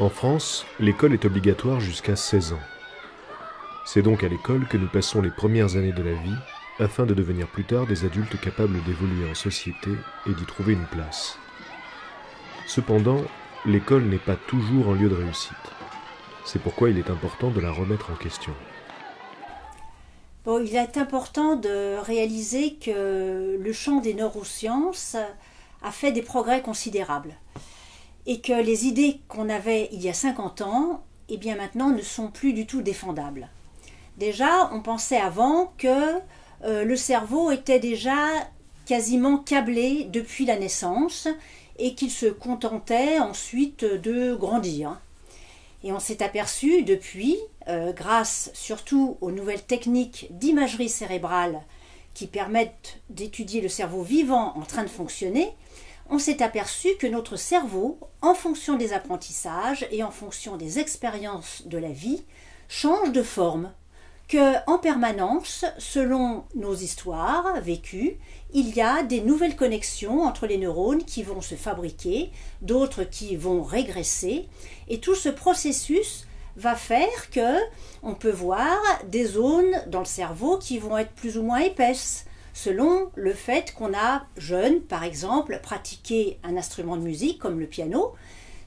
En France, l'école est obligatoire jusqu'à 16 ans. C'est donc à l'école que nous passons les premières années de la vie, afin de devenir plus tard des adultes capables d'évoluer en société et d'y trouver une place. Cependant, l'école n'est pas toujours un lieu de réussite. C'est pourquoi il est important de la remettre en question. Bon, il est important de réaliser que le champ des neurosciences a fait des progrès considérables et que les idées qu'on avait il y a 50 ans, eh bien maintenant ne sont plus du tout défendables. Déjà, on pensait avant que le cerveau était déjà quasiment câblé depuis la naissance et qu'il se contentait ensuite de grandir. Et on s'est aperçu depuis, grâce surtout aux nouvelles techniques d'imagerie cérébrale qui permettent d'étudier le cerveau vivant en train de fonctionner, on s'est aperçu que notre cerveau, en fonction des apprentissages et en fonction des expériences de la vie, change de forme, qu'en permanence, selon nos histoires vécues, il y a des nouvelles connexions entre les neurones qui vont se fabriquer, d'autres qui vont régresser, et tout ce processus va faire que on peut voir des zones dans le cerveau qui vont être plus ou moins épaisses, selon le fait qu'on a, jeune par exemple, pratiqué un instrument de musique comme le piano.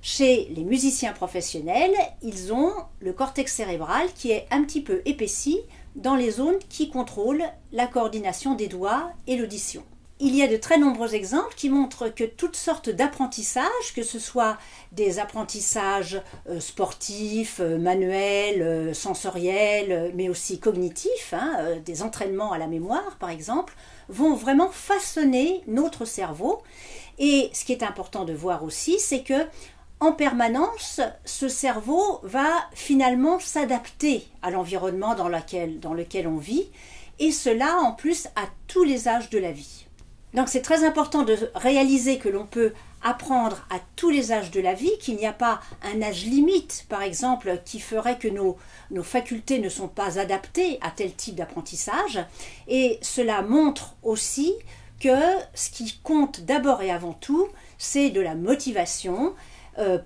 Chez les musiciens professionnels, ils ont le cortex cérébral qui est un petit peu épaissi dans les zones qui contrôlent la coordination des doigts et l'audition. Il y a de très nombreux exemples qui montrent que toutes sortes d'apprentissages, que ce soit des apprentissages sportifs, manuels, sensoriels, mais aussi cognitifs, des entraînements à la mémoire par exemple, vont vraiment façonner notre cerveau. Et ce qui est important de voir aussi, c'est que en permanence, ce cerveau va finalement s'adapter à l'environnement dans lequel on vit, et cela en plus à tous les âges de la vie. Donc c'est très important de réaliser que l'on peut apprendre à tous les âges de la vie, qu'il n'y a pas un âge limite, par exemple, qui ferait que nos facultés ne sont pas adaptées à tel type d'apprentissage, et cela montre aussi que ce qui compte d'abord et avant tout, c'est de la motivation,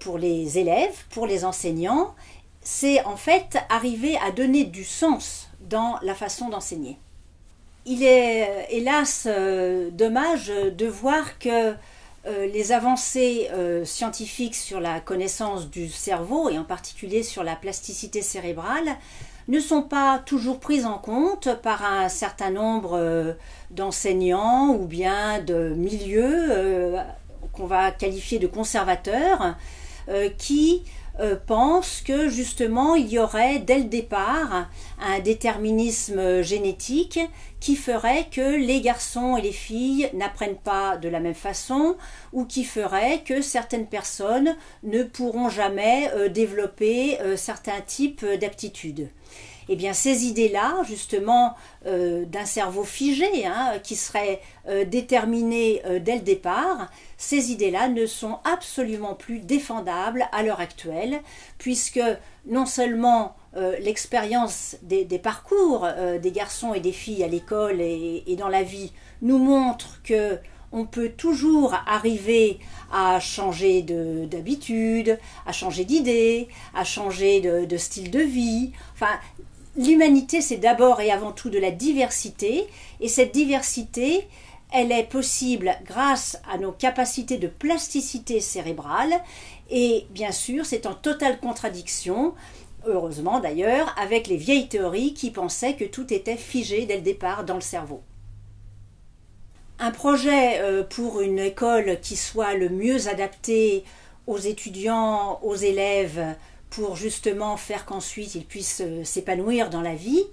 pour les élèves, pour les enseignants, c'est en fait arriver à donner du sens dans la façon d'enseigner. Il est hélas dommage de voir que les avancées scientifiques sur la connaissance du cerveau, et en particulier sur la plasticité cérébrale, ne sont pas toujours prises en compte par un certain nombre d'enseignants ou bien de milieux qu'on va qualifier de conservateurs, qui pensent que justement il y aurait dès le départ un déterminisme génétique qui ferait que les garçons et les filles n'apprennent pas de la même façon, ou qui ferait que certaines personnes ne pourront jamais développer certains types d'aptitudes. Eh bien, ces idées-là, justement, d'un cerveau figé, qui serait déterminé dès le départ, ces idées-là ne sont absolument plus défendables à l'heure actuelle, puisque non seulement l'expérience des parcours des garçons et des filles à l'école et dans la vie nous montre que on peut toujours arriver à changer d'habitude, à changer d'idée, à changer de style de vie. Enfin, l'humanité, c'est d'abord et avant tout de la diversité, et cette diversité, elle est possible grâce à nos capacités de plasticité cérébrale, et bien sûr, c'est en totale contradiction, heureusement d'ailleurs, avec les vieilles théories qui pensaient que tout était figé dès le départ dans le cerveau. Un projet pour une école qui soit le mieux adapté aux étudiants, aux élèves, pour justement faire qu'ensuite ils puissent s'épanouir dans la vie,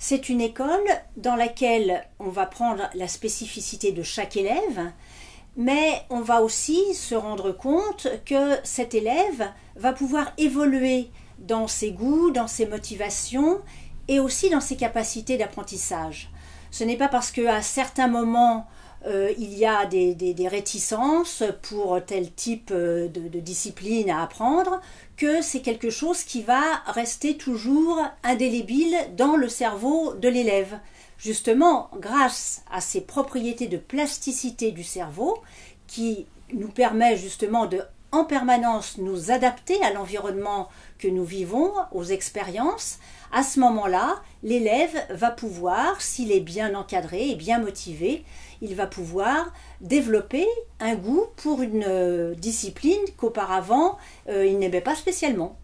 c'est une école dans laquelle on va prendre la spécificité de chaque élève, mais on va aussi se rendre compte que cet élève va pouvoir évoluer dans ses goûts, dans ses motivations et aussi dans ses capacités d'apprentissage. Ce n'est pas parce qu'à certains moments il y a des réticences pour tel type de discipline à apprendre que c'est quelque chose qui va rester toujours indélébile dans le cerveau de l'élève. Justement, grâce à ces propriétés de plasticité du cerveau qui nous permet justement de en permanence nous adapter à l'environnement que nous vivons, aux expériences, à ce moment-là, l'élève va pouvoir, s'il est bien encadré et bien motivé, il va pouvoir développer un goût pour une discipline qu'auparavant il n'aimait pas spécialement.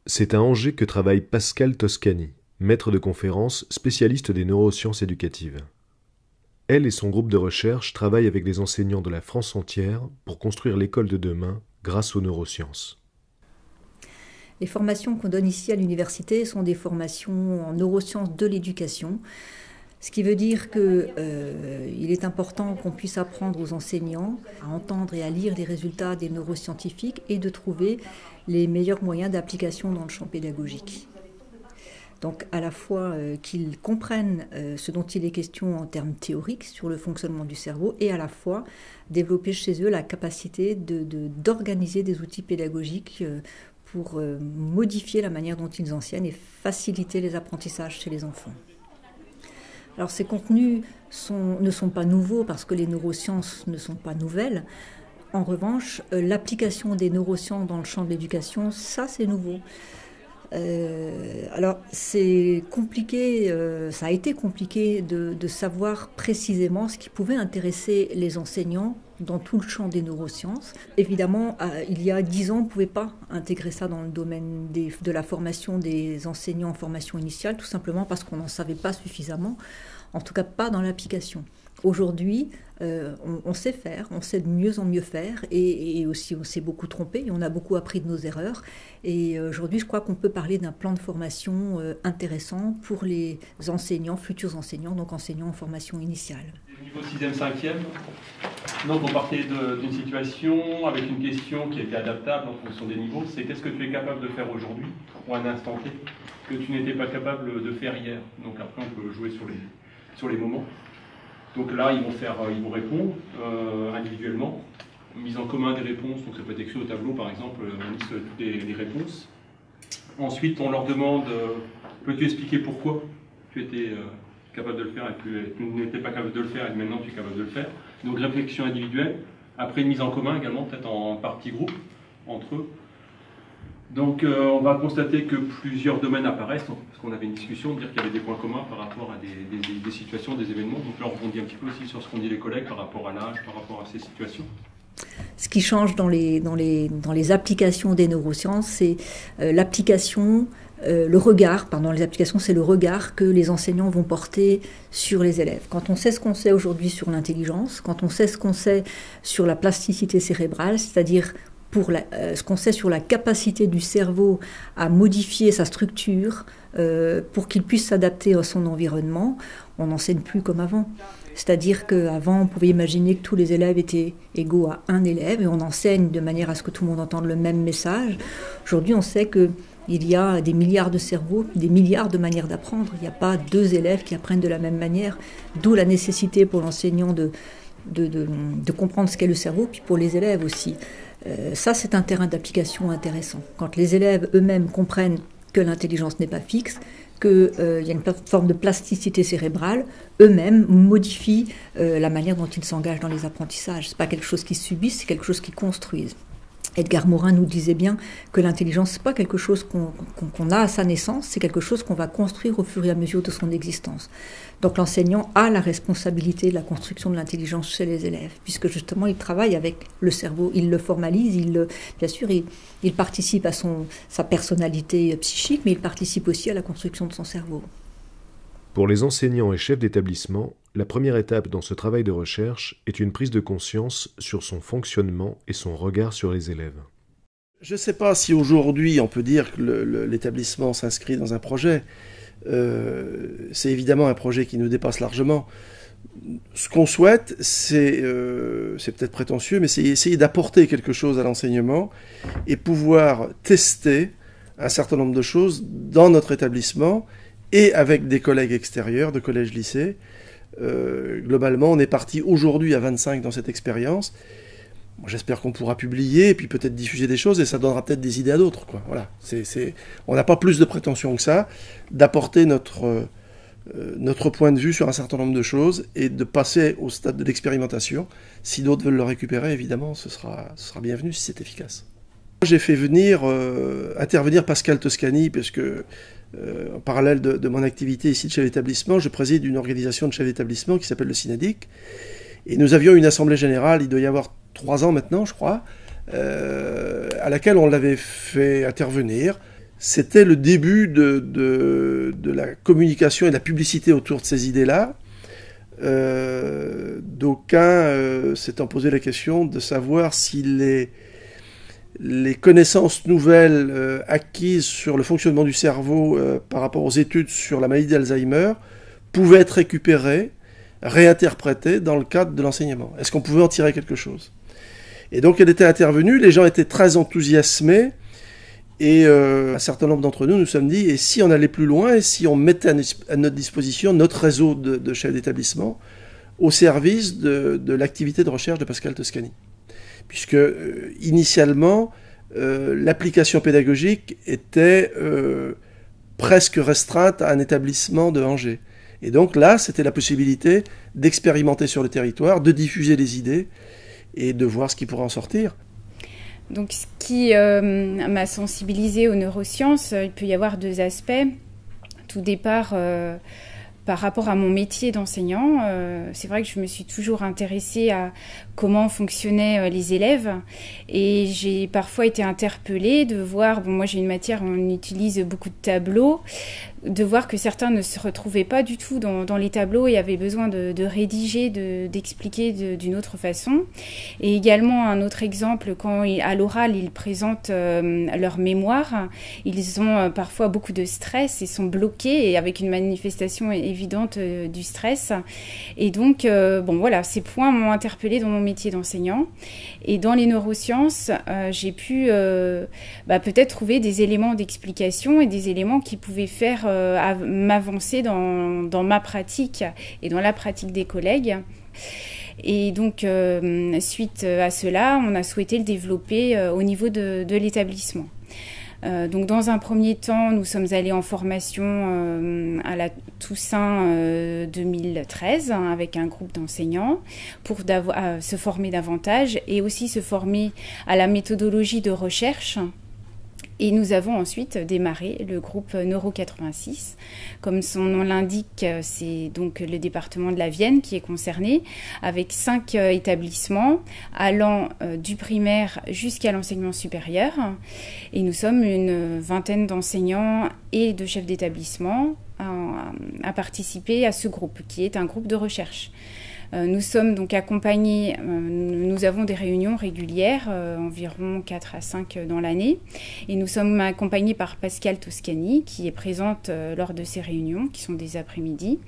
C'est à Angers que travaille Pascal Toscani, maître de conférences, spécialiste des neurosciences éducatives. Elle et son groupe de recherche travaillent avec les enseignants de la France entière pour construire l'école de demain grâce aux neurosciences. Les formations qu'on donne ici à l'université sont des formations en neurosciences de l'éducation, ce qui veut dire qu'il est important qu'on puisse apprendre aux enseignants à entendre et à lire les résultats des neuroscientifiques et de trouver les meilleurs moyens d'application dans le champ pédagogique. Donc à la fois qu'ils comprennent ce dont il est question en termes théoriques sur le fonctionnement du cerveau et à la fois développer chez eux la capacité d'organiser des outils pédagogiques pour modifier la manière dont ils enseignent et faciliter les apprentissages chez les enfants. Alors ces contenus ne sont pas nouveaux parce que les neurosciences ne sont pas nouvelles. En revanche, l'application des neurosciences dans le champ de l'éducation, ça c'est nouveau. Alors c'est compliqué, ça a été compliqué de savoir précisément ce qui pouvait intéresser les enseignants dans tout le champ des neurosciences. Évidemment, il y a 10 ans, on ne pouvait pas intégrer ça dans le domaine de la formation des enseignants en formation initiale, tout simplement parce qu'on n'en savait pas suffisamment, en tout cas pas dans l'application. Aujourd'hui, on sait faire, on sait de mieux en mieux faire et aussi on s'est beaucoup trompé et on a beaucoup appris de nos erreurs. Et aujourd'hui, je crois qu'on peut parler d'un plan de formation intéressant pour les enseignants, futurs enseignants, donc enseignants en formation initiale. Niveau 6e, 5e, donc on partait d'une situation avec une question qui était adaptable en fonction des niveaux, c'est qu'est-ce que tu es capable de faire aujourd'hui ou à un instant T que tu n'étais pas capable de faire hier. Donc après on peut jouer sur les moments. Donc là, ils vont répondre individuellement, mise en commun des réponses, donc ça peut être écrit au tableau par exemple, on liste des réponses. Ensuite, on leur demande, peux-tu expliquer pourquoi tu étais capable de le faire et tu n'étais pas capable de le faire et maintenant tu es capable de le faire. Donc réflexion individuelle, après une mise en commun également, peut-être en partie groupe, entre eux. Donc on va constater que plusieurs domaines apparaissent, parce qu'on avait une discussion, de dire qu'il y avait des points communs par rapport à des situations, des événements. Donc là on rebondit un petit peu aussi sur ce qu'ont dit les collègues par rapport à l'âge, par rapport à ces situations. Ce qui change dans les applications des neurosciences, c'est l'application, le regard, pardon, les applications, c'est le regard que les enseignants vont porter sur les élèves. Quand on sait ce qu'on sait aujourd'hui sur l'intelligence, quand on sait ce qu'on sait sur la plasticité cérébrale, c'est-à-dire ce qu'on sait sur la capacité du cerveau à modifier sa structure pour qu'il puisse s'adapter à son environnement, on n'enseigne plus comme avant. C'est-à-dire qu'avant, on pouvait imaginer que tous les élèves étaient égaux à un élève et on enseigne de manière à ce que tout le monde entende le même message. Aujourd'hui, on sait qu'il y a des milliards de cerveaux, des milliards de manières d'apprendre. Il n'y a pas 2 élèves qui apprennent de la même manière, d'où la nécessité pour l'enseignant de comprendre ce qu'est le cerveau, puis pour les élèves aussi. Ça, c'est un terrain d'application intéressant. Quand les élèves eux-mêmes comprennent que l'intelligence n'est pas fixe, qu'il y a une forme de plasticité cérébrale, eux-mêmes modifient la manière dont ils s'engagent dans les apprentissages. Ce n'est pas quelque chose qu'ils subissent, c'est quelque chose qu'ils construisent. Edgar Morin nous disait bien que l'intelligence, ce n'est pas quelque chose qu'on a à sa naissance, c'est quelque chose qu'on va construire au fur et à mesure de son existence. Donc l'enseignant a la responsabilité de la construction de l'intelligence chez les élèves, puisque justement il travaille avec le cerveau, il le formalise, bien sûr il participe à sa personnalité psychique, mais il participe aussi à la construction de son cerveau. Pour les enseignants et chefs d'établissement, la première étape dans ce travail de recherche est une prise de conscience sur son fonctionnement et son regard sur les élèves. Je ne sais pas si aujourd'hui on peut dire que l'établissement s'inscrit dans un projet. C'est évidemment un projet qui nous dépasse largement. Ce qu'on souhaite, c'est peut-être prétentieux, mais c'est essayer d'apporter quelque chose à l'enseignement et pouvoir tester un certain nombre de choses dans notre établissement et avec des collègues extérieurs de collèges-lycées. Globalement, on est parti aujourd'hui à 25 dans cette expérience. J'espère qu'on pourra publier et puis peut-être diffuser des choses et ça donnera peut-être des idées à d'autres, quoi. Voilà. On n'a pas plus de prétention que ça, d'apporter notre notre point de vue sur un certain nombre de choses et de passer au stade de l'expérimentation. Si d'autres veulent le récupérer, évidemment, ce sera bienvenu si c'est efficace. J'ai fait intervenir Pascal Toscani, parce que en parallèle de mon activité ici de chef d'établissement, je préside une organisation de chefs d'établissement qui s'appelle le Synadic. Et nous avions une assemblée générale, il doit y avoir 3 ans maintenant, je crois, à laquelle on l'avait fait intervenir. C'était le début de la communication et de la publicité autour de ces idées-là. D'aucuns s'étant posé la question de savoir si les connaissances nouvelles acquises sur le fonctionnement du cerveau par rapport aux études sur la maladie d'Alzheimer pouvaient être récupérées, réinterprétées dans le cadre de l'enseignement. Est-ce qu'on pouvait en tirer quelque chose? Et donc elle était intervenue, les gens étaient très enthousiasmés, et un certain nombre d'entre nous nous sommes dit, et si on allait plus loin, et si on mettait à notre disposition notre réseau de chefs d'établissement au service de l'activité de recherche de Pascal Toscani. Puisque initialement, l'application pédagogique était presque restreinte à un établissement de Angers. Et donc là, c'était la possibilité d'expérimenter sur le territoire, de diffuser les idées et de voir ce qui pourrait en sortir. Donc ce qui m'a sensibilisée aux neurosciences, il peut y avoir 2 aspects. Tout départ par rapport à mon métier d'enseignant. C'est vrai que je me suis toujours intéressée à comment fonctionnaient les élèves, et j'ai parfois été interpellée de voir, moi j'ai une matière où on utilise beaucoup de tableaux, de voir que certains ne se retrouvaient pas du tout dans les tableaux et avaient besoin de rédiger, d'expliquer d'une autre façon. Et également un autre exemple, quand à l'oral ils présentent leur mémoire, ils ont parfois beaucoup de stress et sont bloqués, et avec une manifestation évidente du stress. Et donc, voilà, ces points m'ont interpellée dans mon métier d'enseignant. Et dans les neurosciences, j'ai pu peut-être trouver des éléments d'explication et des éléments qui pouvaient faire m'avancer dans ma pratique et dans la pratique des collègues. Et donc, suite à cela, on a souhaité le développer au niveau de l'établissement. Donc, dans un premier temps, nous sommes allés en formation à la Toussaint 2013 avec un groupe d'enseignants pour se former davantage et aussi se former à la méthodologie de recherche. Et nous avons ensuite démarré le groupe Neuro 86. Comme son nom l'indique, c'est donc le département de la Vienne qui est concerné, avec 5 établissements allant du primaire jusqu'à l'enseignement supérieur. Et nous sommes une vingtaine d'enseignants et de chefs d'établissement à participer à ce groupe, qui est un groupe de recherche. Nous sommes donc accompagnés, nous avons des réunions régulières, environ 4 à 5 dans l'année, et nous sommes accompagnés par Pascal Toscani, qui est présente lors de ces réunions, qui sont des après-midi,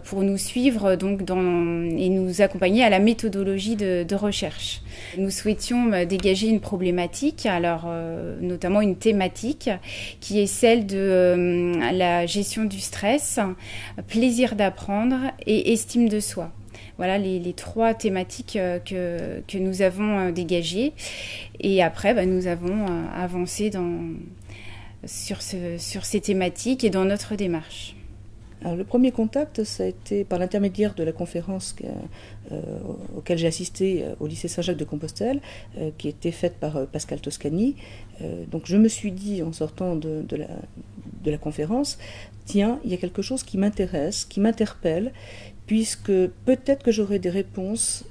pour nous suivre donc et nous accompagner à la méthodologie de recherche. Nous souhaitions dégager une problématique, alors notamment une thématique, qui est celle de la gestion du stress, plaisir d'apprendre et estime de soi. Voilà les 3 thématiques que nous avons dégagées. Et après, nous avons avancé sur ces thématiques et dans notre démarche. Alors, le premier contact, ça a été par l'intermédiaire de la conférence auquel j'ai assisté au lycée Saint-Jacques de Compostelle, qui était faite par Pascal Toscani. Donc je me suis dit, en sortant de la conférence, tiens, il y a quelque chose qui m'intéresse, qui m'interpelle, puisque peut-être que j'aurai des réponses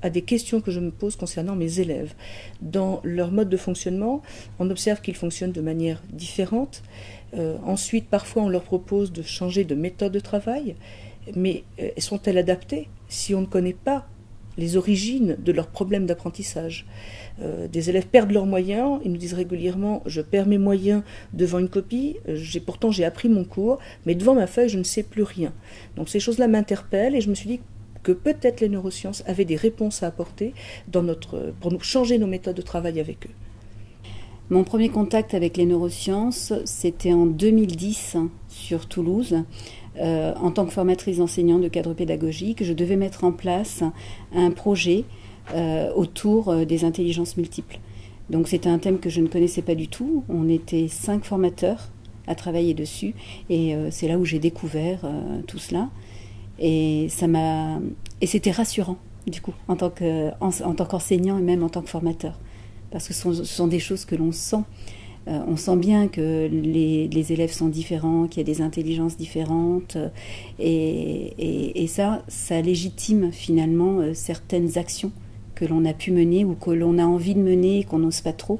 à des questions que je me pose concernant mes élèves. Dans leur mode de fonctionnement, on observe qu'ils fonctionnent de manière différente. Ensuite, parfois, on leur propose de changer de méthode de travail, mais sont-elles adaptées si on ne connaît pas les origines de leurs problèmes d'apprentissage? Des élèves perdent leurs moyens, ils nous disent régulièrement « je perds mes moyens devant une copie, pourtant j'ai appris mon cours, mais devant ma feuille je ne sais plus rien ». Donc ces choses-là m'interpellent et je me suis dit que peut-être les neurosciences avaient des réponses à apporter pour nous changer nos méthodes de travail avec eux. Mon premier contact avec les neurosciences, c'était en 2010 sur Toulouse. En tant que formatrice d'enseignants de cadre pédagogique, je devais mettre en place un projet autour des intelligences multiples. Donc c'était un thème que je ne connaissais pas du tout. On était 5 formateurs à travailler dessus. Et c'est là où j'ai découvert tout cela. Et c'était rassurant, du coup, en tant qu'enseignant et même en tant que formateur. Parce que ce sont des choses que l'on sent. On sent bien que les élèves sont différents, qu'il y a des intelligences différentes. Et ça légitime finalement certaines actions que l'on a pu mener ou que l'on a envie de mener et qu'on n'ose pas trop.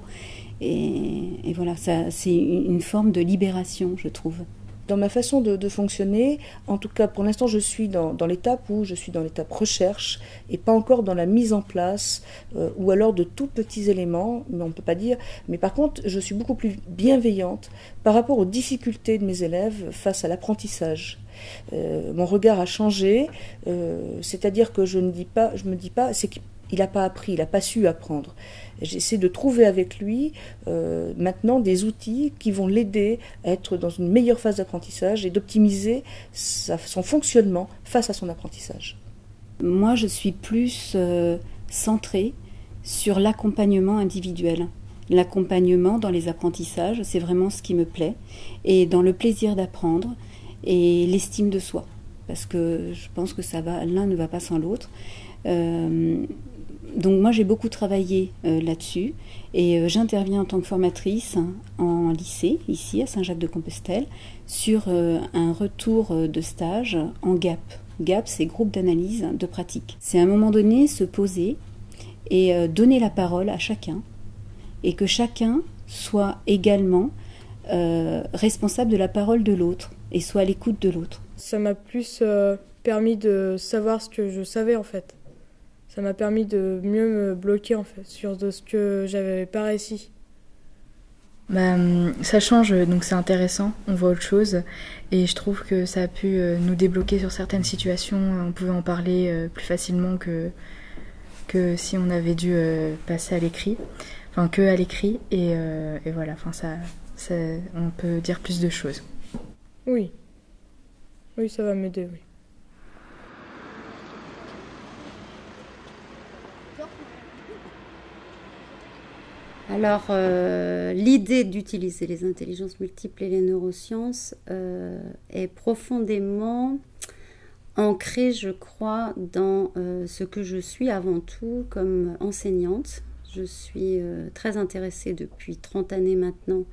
Et voilà, c'est une forme de libération, je trouve. Dans ma façon de fonctionner, en tout cas pour l'instant je suis dans l'étape où je suis dans l'étape recherche et pas encore dans la mise en place ou alors de tout petits éléments, mais on ne peut pas dire. Mais par contre je suis beaucoup plus bienveillante par rapport aux difficultés de mes élèves face à l'apprentissage. Mon regard a changé, c'est-à-dire que je me dis pas, c'est qu'il n'a pas appris, il n'a pas su apprendre. J'essaie de trouver avec lui maintenant des outils qui vont l'aider à être dans une meilleure phase d'apprentissage et d'optimiser son fonctionnement face à son apprentissage. Moi, je suis plus centrée sur l'accompagnement individuel. L'accompagnement dans les apprentissages, c'est vraiment ce qui me plaît. Et dans le plaisir d'apprendre et l'estime de soi. Parce que je pense que l'un ne va pas sans l'autre. Donc moi j'ai beaucoup travaillé là-dessus et j'interviens en tant que formatrice en lycée, ici à Saint-Jacques-de-Compostelle, sur un retour de stage en GAP. GAP, c'est groupe d'analyse de pratique. C'est à un moment donné se poser et donner la parole à chacun et que chacun soit également responsable de la parole de l'autre et soit à l'écoute de l'autre. Ça m'a plus permis de savoir ce que je savais en fait. Ça m'a permis de mieux me bloquer en fait sur ce que j'avais pas réussi. Ça change, donc c'est intéressant, on voit autre chose et je trouve que ça a pu nous débloquer sur certaines situations. On pouvait en parler plus facilement que si on avait dû passer à l'écrit, enfin que à l'écrit et voilà, enfin ça, on peut dire plus de choses. Oui, ça va m'aider, oui. Alors, l'idée d'utiliser les intelligences multiples et les neurosciences est profondément ancrée, je crois, dans ce que je suis avant tout comme enseignante. Je suis très intéressée depuis 30 années maintenant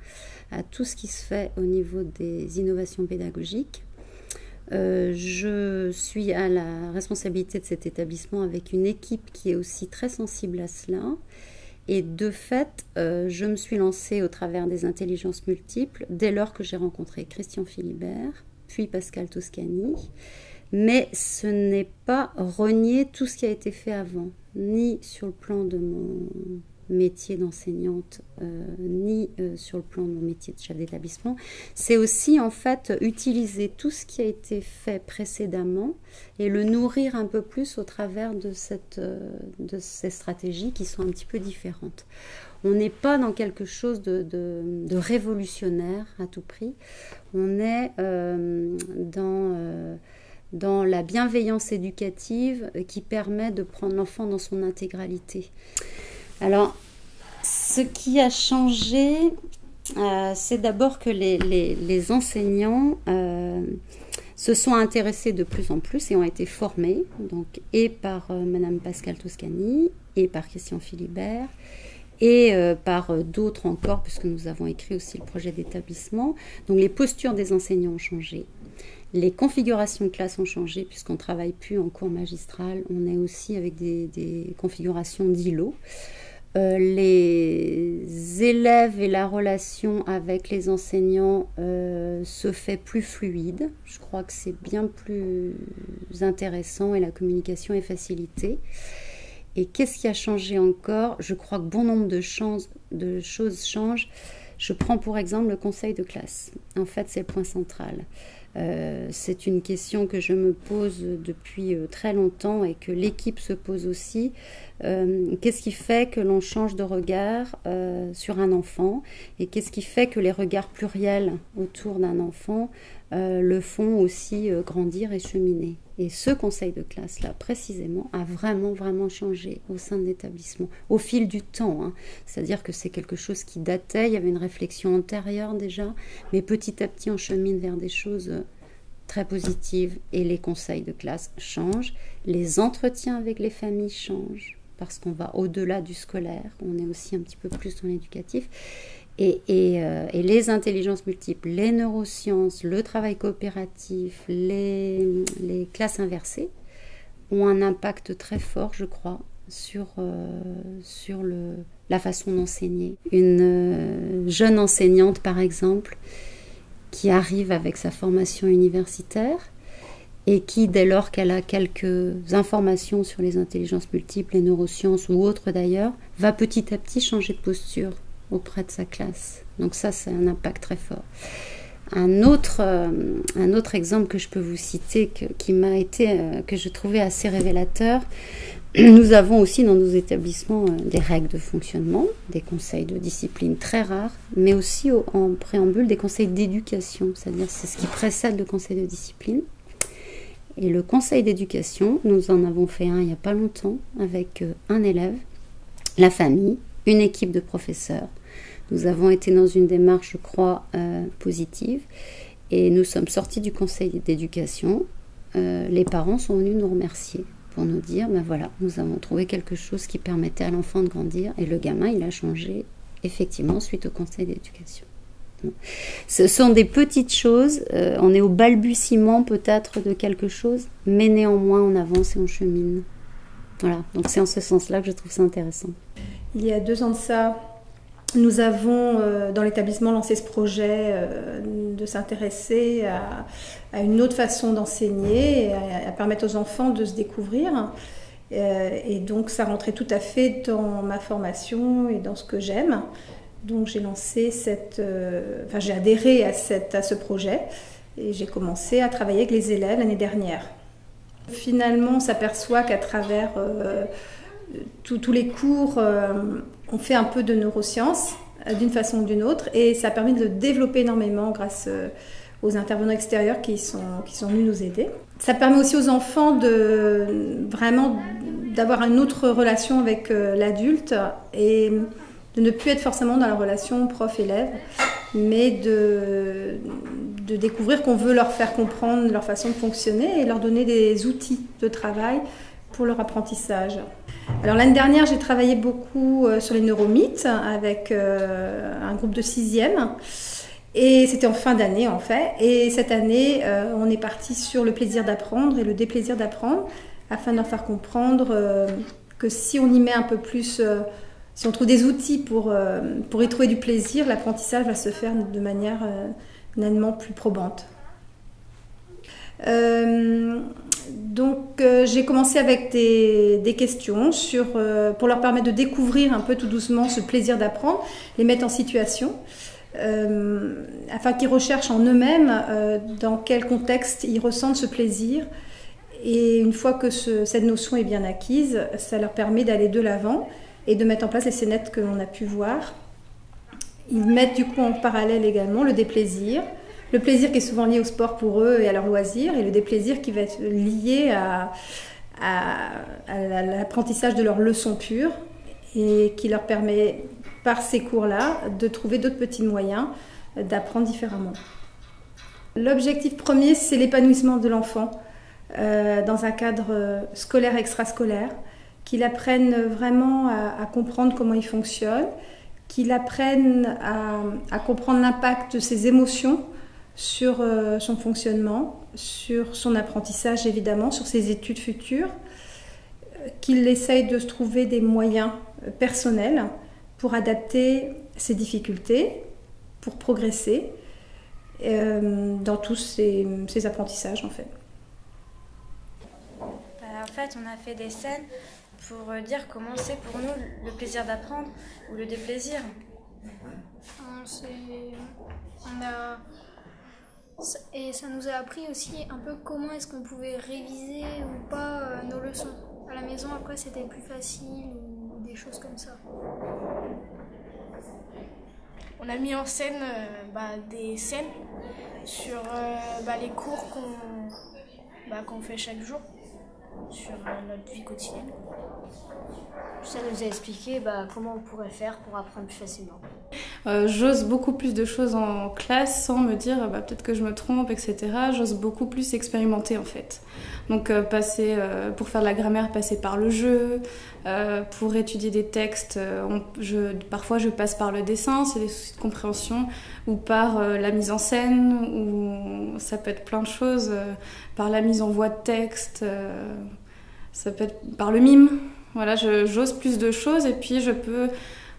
à tout ce qui se fait au niveau des innovations pédagogiques. Je suis à la responsabilité de cet établissement avec une équipe qui est aussi très sensible à cela. Et de fait, je me suis lancée au travers des intelligences multiples dès lors que j'ai rencontré Christian Philibert, puis Pascal Toscani. Mais ce n'est pas renier tout ce qui a été fait avant, ni sur le plan de mon métier d'enseignante, ni sur le plan de mon métier de chef d'établissement. C'est aussi en fait utiliser tout ce qui a été fait précédemment et le nourrir un peu plus au travers de ces stratégies qui sont un petit peu différentes. On n'est pas dans quelque chose de révolutionnaire à tout prix. On est dans la bienveillance éducative qui permet de prendre l'enfant dans son intégralité. Alors, ce qui a changé, c'est d'abord que les enseignants se sont intéressés de plus en plus et ont été formés, donc, et par Madame Pascal Toscani, et par Christian Philibert, et par d'autres encore, puisque nous avons écrit aussi le projet d'établissement. Donc les postures des enseignants ont changé. Les configurations de classe ont changé puisqu'on ne travaille plus en cours magistral, on est aussi avec des configurations d'îlots. Les élèves et la relation avec les enseignants se fait plus fluide. Je crois que c'est bien plus intéressant et la communication est facilitée. Et qu'est-ce qui a changé encore? Je crois que bon nombre de choses changent. Je prends pour exemple le conseil de classe. En fait, c'est le point central. C'est une question que je me pose depuis très longtemps et que l'équipe se pose aussi. Qu'est-ce qui fait que l'on change de regard sur un enfant et qu'est-ce qui fait que les regards pluriels autour d'un enfant le font aussi grandir et cheminer? Et ce conseil de classe-là, précisément, a vraiment, vraiment changé au sein de l'établissement, au fil du temps. Hein. C'est-à-dire que c'est quelque chose qui datait, il y avait une réflexion antérieure déjà, mais petit à petit, on chemine vers des choses très positives. Et les conseils de classe changent, les entretiens avec les familles changent, parce qu'on va au-delà du scolaire, on est aussi un petit peu plus dans l'éducatif. Et les intelligences multiples, les neurosciences, le travail coopératif, les classes inversées ont un impact très fort, je crois, sur la façon d'enseigner. Une jeune enseignante, par exemple, qui arrive avec sa formation universitaire et qui, dès lors qu'elle a quelques informations sur les intelligences multiples, les neurosciences ou autres d'ailleurs, va petit à petit changer de posture auprès de sa classe. Donc ça, c'est un impact très fort. Un autre exemple que je peux vous citer, que je trouvais assez révélateur, nous avons aussi dans nos établissements des règles de fonctionnement, des conseils de discipline très rares, mais aussi en préambule des conseils d'éducation, c'est-à-dire c'est ce qui précède le conseil de discipline. Et le conseil d'éducation, nous en avons fait un il n'y a pas longtemps avec un élève, la famille, une équipe de professeurs. Nous avons été dans une démarche, je crois, positive. Et nous sommes sortis du conseil d'éducation. Les parents sont venus nous remercier pour nous dire, ben voilà, nous avons trouvé quelque chose qui permettait à l'enfant de grandir. Et le gamin, il a changé, effectivement, suite au conseil d'éducation. Ce sont des petites choses. On est au balbutiement, peut-être, de quelque chose. Mais néanmoins, on avance et on chemine. Voilà, donc c'est en ce sens-là que je trouve ça intéressant. Il y a 2 ans de ça, nous avons dans l'établissement lancé ce projet de s'intéresser à une autre façon d'enseigner, à permettre aux enfants de se découvrir. Et donc ça rentrait tout à fait dans ma formation et dans ce que j'aime. Donc j'ai lancé j'ai adhéré à ce projet et j'ai commencé à travailler avec les élèves l'année dernière. Finalement, on s'aperçoit qu'à travers tous les cours, on fait un peu de neurosciences d'une façon ou d'une autre et ça permet de le développer énormément grâce aux intervenants extérieurs qui sont venus nous aider. Ça permet aussi aux enfants d'avoir une autre relation avec l'adulte et de ne plus être forcément dans la relation prof-élève, mais de découvrir qu'on veut leur faire comprendre leur façon de fonctionner et leur donner des outils de travail pour leur apprentissage. Alors l'année dernière, j'ai travaillé beaucoup sur les neuromythes avec un groupe de 6e et c'était en fin d'année en fait. Et cette année, on est parti sur le plaisir d'apprendre et le déplaisir d'apprendre afin de leur faire comprendre que si on y met un peu plus, si on trouve des outils pour y trouver du plaisir, l'apprentissage va se faire de manière nettement plus probante. Donc j'ai commencé avec des questions pour leur permettre de découvrir un peu tout doucement ce plaisir d'apprendre, les mettre en situation, afin qu'ils recherchent en eux-mêmes dans quel contexte ils ressentent ce plaisir. Et une fois que cette notion est bien acquise, ça leur permet d'aller de l'avant et de mettre en place les scénettes que l'on a pu voir. Ils mettent du coup en parallèle également le déplaisir. Le plaisir qui est souvent lié au sport pour eux et à leur loisir, et le déplaisir qui va être lié à l'apprentissage de leurs leçons pures et qui leur permet, par ces cours-là, de trouver d'autres petits moyens d'apprendre différemment. L'objectif premier, c'est l'épanouissement de l'enfant dans un cadre scolaire et extrascolaire, qu'il apprenne vraiment à comprendre comment il fonctionne, qu'il apprenne à comprendre l'impact de ses émotions sur son fonctionnement, sur son apprentissage évidemment, sur ses études futures, qu'il essaye de se trouver des moyens personnels pour adapter ses difficultés, pour progresser dans tous ses apprentissages en fait. En fait, on a fait des scènes pour dire comment c'est pour nous le plaisir d'apprendre ou le déplaisir. Et ça nous a appris aussi un peu comment est-ce qu'on pouvait réviser ou pas nos leçons. À la maison, après, c'était plus facile ou des choses comme ça. On a mis en scène des scènes sur les cours qu'on fait chaque jour sur notre vie quotidienne. Ça nous a expliqué comment on pourrait faire pour apprendre plus facilement. J'ose beaucoup plus de choses en classe sans me dire peut-être que je me trompe, etc. J'ose beaucoup plus expérimenter en fait. Donc pour faire de la grammaire, passer par le jeu, pour étudier des textes, parfois je passe par le dessin, c'est des soucis de compréhension, ou par la mise en scène, ou ça peut être plein de choses, par la mise en voix de texte, ça peut être par le mime. Voilà, j'ose plus de choses et puis je peux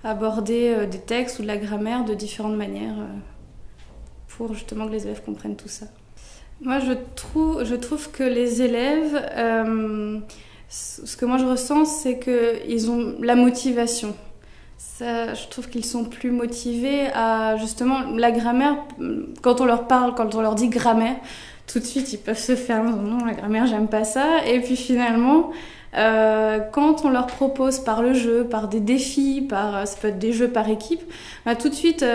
aborder des textes ou de la grammaire de différentes manières pour justement que les élèves comprennent tout ça. Moi, je trouve que les élèves, ce que moi je ressens, c'est qu'ils ont la motivation. Ça, je trouve qu'ils sont plus motivés à justement la grammaire. Quand on leur parle, quand on leur dit grammaire, tout de suite ils peuvent se faire non, la grammaire j'aime pas ça. Et puis finalement, quand on leur propose par le jeu, par des défis, ça peut être des jeux par équipe, tout de suite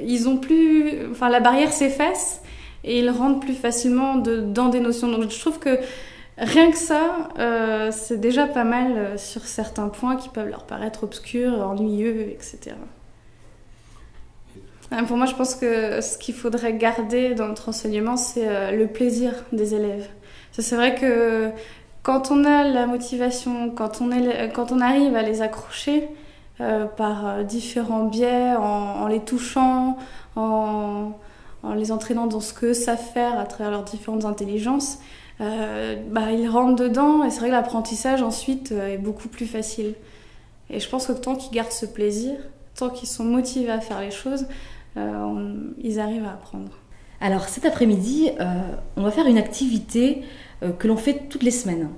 ils ont plus, la barrière s'efface et ils rentrent plus facilement dans des notions. Donc je trouve que rien que ça, c'est déjà pas mal sur certains points qui peuvent leur paraître obscurs, ennuyeux, etc. Pour moi, je pense que ce qu'il faudrait garder dans notre enseignement, c'est le plaisir des élèves. C'est vrai que quand on a la motivation, quand on arrive à les accrocher par différents biais, en les touchant, en les entraînant dans ce qu'eux savent faire à travers leurs différentes intelligences, ils rentrent dedans et c'est vrai que l'apprentissage ensuite est beaucoup plus facile. Et je pense que tant qu'ils gardent ce plaisir, tant qu'ils sont motivés à faire les choses, ils arrivent à apprendre. Alors cet après-midi, on va faire une activité que l'on fait toutes les semaines.